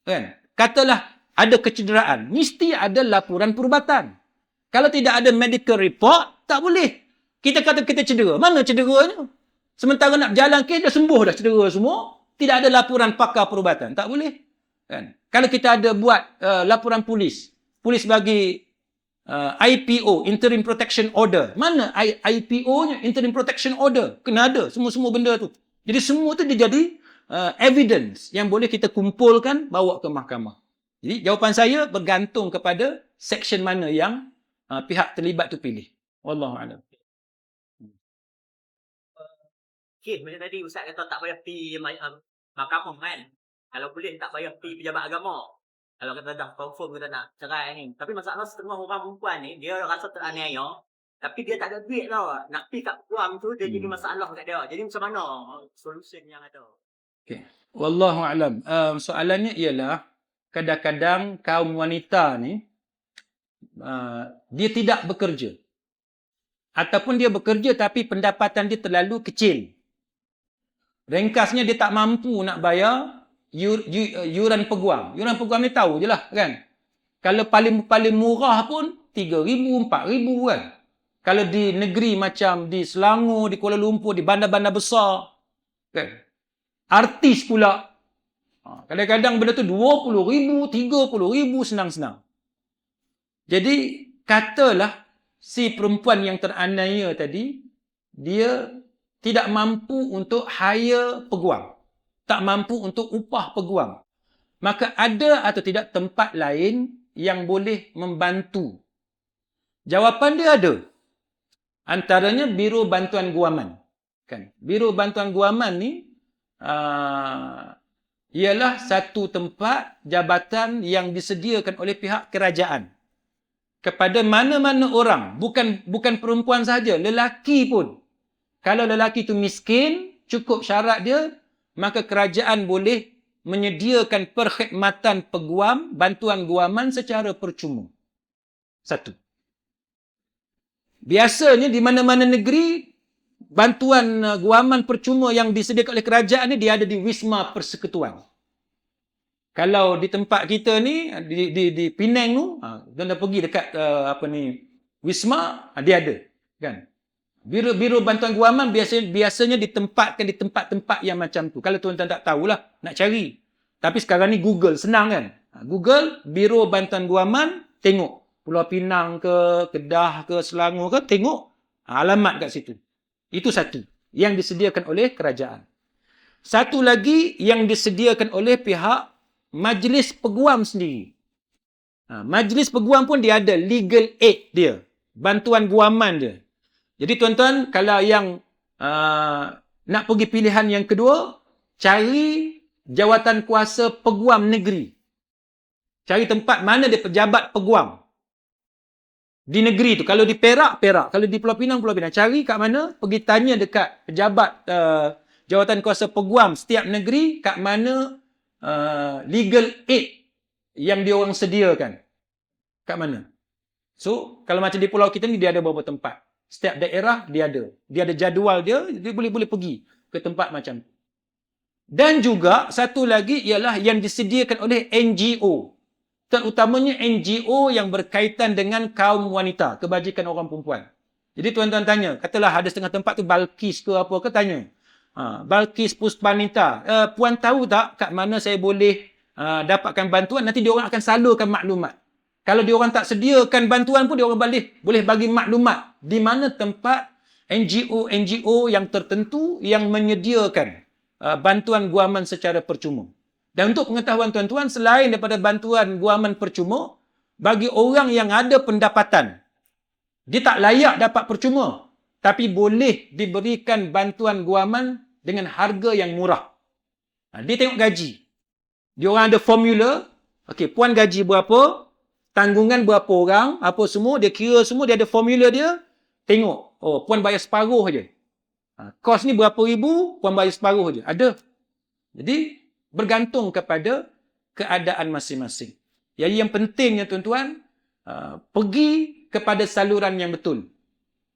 [SPEAKER 2] Kan? Katalah ada kecederaan, mesti ada laporan perubatan. Kalau tidak ada medical report, tak boleh. Kita kata kita cedera. Mana cederanya? Sementara nak berjalan kes, dah sembuh dah cedera semua. Tidak ada laporan pakar perubatan. Tak boleh. Kan? Kalau kita ada buat laporan polis. Polis bagi IPO, Interim Protection Order. Mana IPO-nya? Interim Protection Order. Kena ada semua-semua benda tu. Jadi semua tu dia jadi evidence yang boleh kita kumpulkan, bawa ke mahkamah. Jadi jawapan saya bergantung kepada section mana yang pihak terlibat tu pilih. Wallahualam.
[SPEAKER 3] Kes macam tadi Ustaz kata tak payah pergi mahkamah kan. Kalau boleh tak payah pergi pejabat agama. Kalau kata dah confirm kita nak cerai ni. Tapi masalah setengah orang perempuan ni, dia rasa teraniaya. Tapi dia tak ada duit tau. Nak pergi kat peguam tu, dia jadi masalah kat dia. Jadi macam mana solution yang ada?
[SPEAKER 2] Okay. Wallahualam. Soalannya ialah, kadang-kadang kaum wanita ni, dia tidak bekerja. Ataupun dia bekerja tapi pendapatan dia terlalu kecil. Ringkasnya dia tak mampu nak bayar yuran peguam. Yuran peguam ni tahu je lah kan. Kalau paling murah pun 3,000, 4,000 kan. Kalau di negeri macam di Selangor, di Kuala Lumpur, di bandar-bandar besar kan. Artis pula. Kadang-kadang benda tu 20,000, 30,000 senang-senang. Jadi katalah si perempuan yang teraniaya tadi, dia tidak mampu untuk hire peguam. Tak mampu untuk upah peguam. Maka ada atau tidak tempat lain yang boleh membantu? Jawapan dia ada. Antaranya Biro Bantuan Guaman. Kan? Biro Bantuan Guaman ni ialah satu tempat jabatan yang disediakan oleh pihak kerajaan kepada mana-mana orang, bukan perempuan sahaja, lelaki pun. Kalau lelaki itu miskin, cukup syarat dia, maka kerajaan boleh menyediakan perkhidmatan peguam, bantuan guaman secara percuma. Satu. Biasanya di mana-mana negeri, bantuan guaman percuma yang disediakan oleh kerajaan ni dia ada di Wisma Persekutuan. Kalau di tempat kita ni di Penang tu, tuan dah pergi dekat Wisma, dia ada, kan? Biro bantuan guaman biasanya ditempatkan di tempat-tempat yang macam tu. Kalau tuan-tuan tak tahulah, nak cari. Tapi sekarang ni Google, senang kan? Google, Biro Bantuan Guaman, tengok. Pulau Pinang ke, Kedah ke, Selangor ke, tengok alamat kat situ. Itu satu, yang disediakan oleh kerajaan. Satu lagi, yang disediakan oleh pihak Majlis Peguam sendiri. Majlis Peguam pun dia ada legal aid dia. Bantuan guaman dia. Jadi tuan-tuan, kalau yang nak pergi pilihan yang kedua, cari jawatan kuasa peguam negeri. Cari tempat mana dia pejabat peguam. Di negeri tu. Kalau di Perak, Perak. Kalau di Pulau Pinang, Pulau Pinang. Cari kat mana, pergi tanya dekat pejabat jawatan kuasa peguam setiap negeri, kat mana legal aid yang dia orang sediakan. Kat mana? So, kalau macam di pulau kita ni, dia ada beberapa tempat. Setiap daerah, dia ada. Dia ada jadual dia boleh pergi ke tempat macam tu. Dan juga, satu lagi ialah yang disediakan oleh NGO. Terutamanya NGO yang berkaitan dengan kaum wanita, kebajikan orang perempuan. Jadi tuan-tuan tanya, katalah ada setengah tempat tu Balkis ke apa ke, tanya. Balkis Puspanita, puan tahu tak kat mana saya boleh dapatkan bantuan? Nanti dia orang akan salurkan maklumat. Kalau dia orang tak sediakan bantuan pun, dia orang boleh bagi maklumat di mana tempat NGO yang tertentu yang menyediakan bantuan guaman secara percuma. Dan untuk pengetahuan tuan-tuan, selain daripada bantuan guaman percuma, bagi orang yang ada pendapatan, dia tak layak dapat percuma, tapi boleh diberikan bantuan guaman dengan harga yang murah. Dia tengok gaji. Dia orang ada formula. Okey, puan gaji berapa? Tanggungan berapa orang? Apa semua? Dia kira semua. Dia ada formula dia. Tengok. Oh, puan bayar separuh je. Kos ni berapa ribu? Puan bayar separuh je. Ada. Jadi, bergantung kepada keadaan masing-masing. Jadi, yang pentingnya tuan-tuan, pergi kepada saluran yang betul.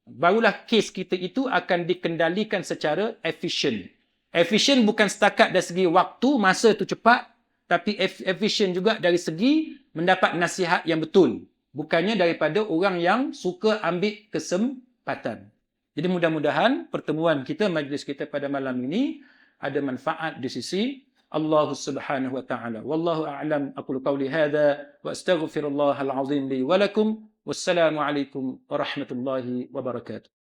[SPEAKER 2] Barulah kes kita itu akan dikendalikan secara efisien. Efisien bukan setakat dari segi waktu, masa itu cepat, tapi efisien juga dari segi mendapat nasihat yang betul. Bukannya daripada orang yang suka ambil kesempatan. Jadi mudah-mudahan pertemuan kita, majlis kita pada malam ini ada manfaat di sisi Allah Subhanahu wa taala. Wallahu a'lam. Aqulu qawli hadza wa astaghfirullahal azim li wa lakum. Wassalamu alaikum warahmatullahi wabarakatuh.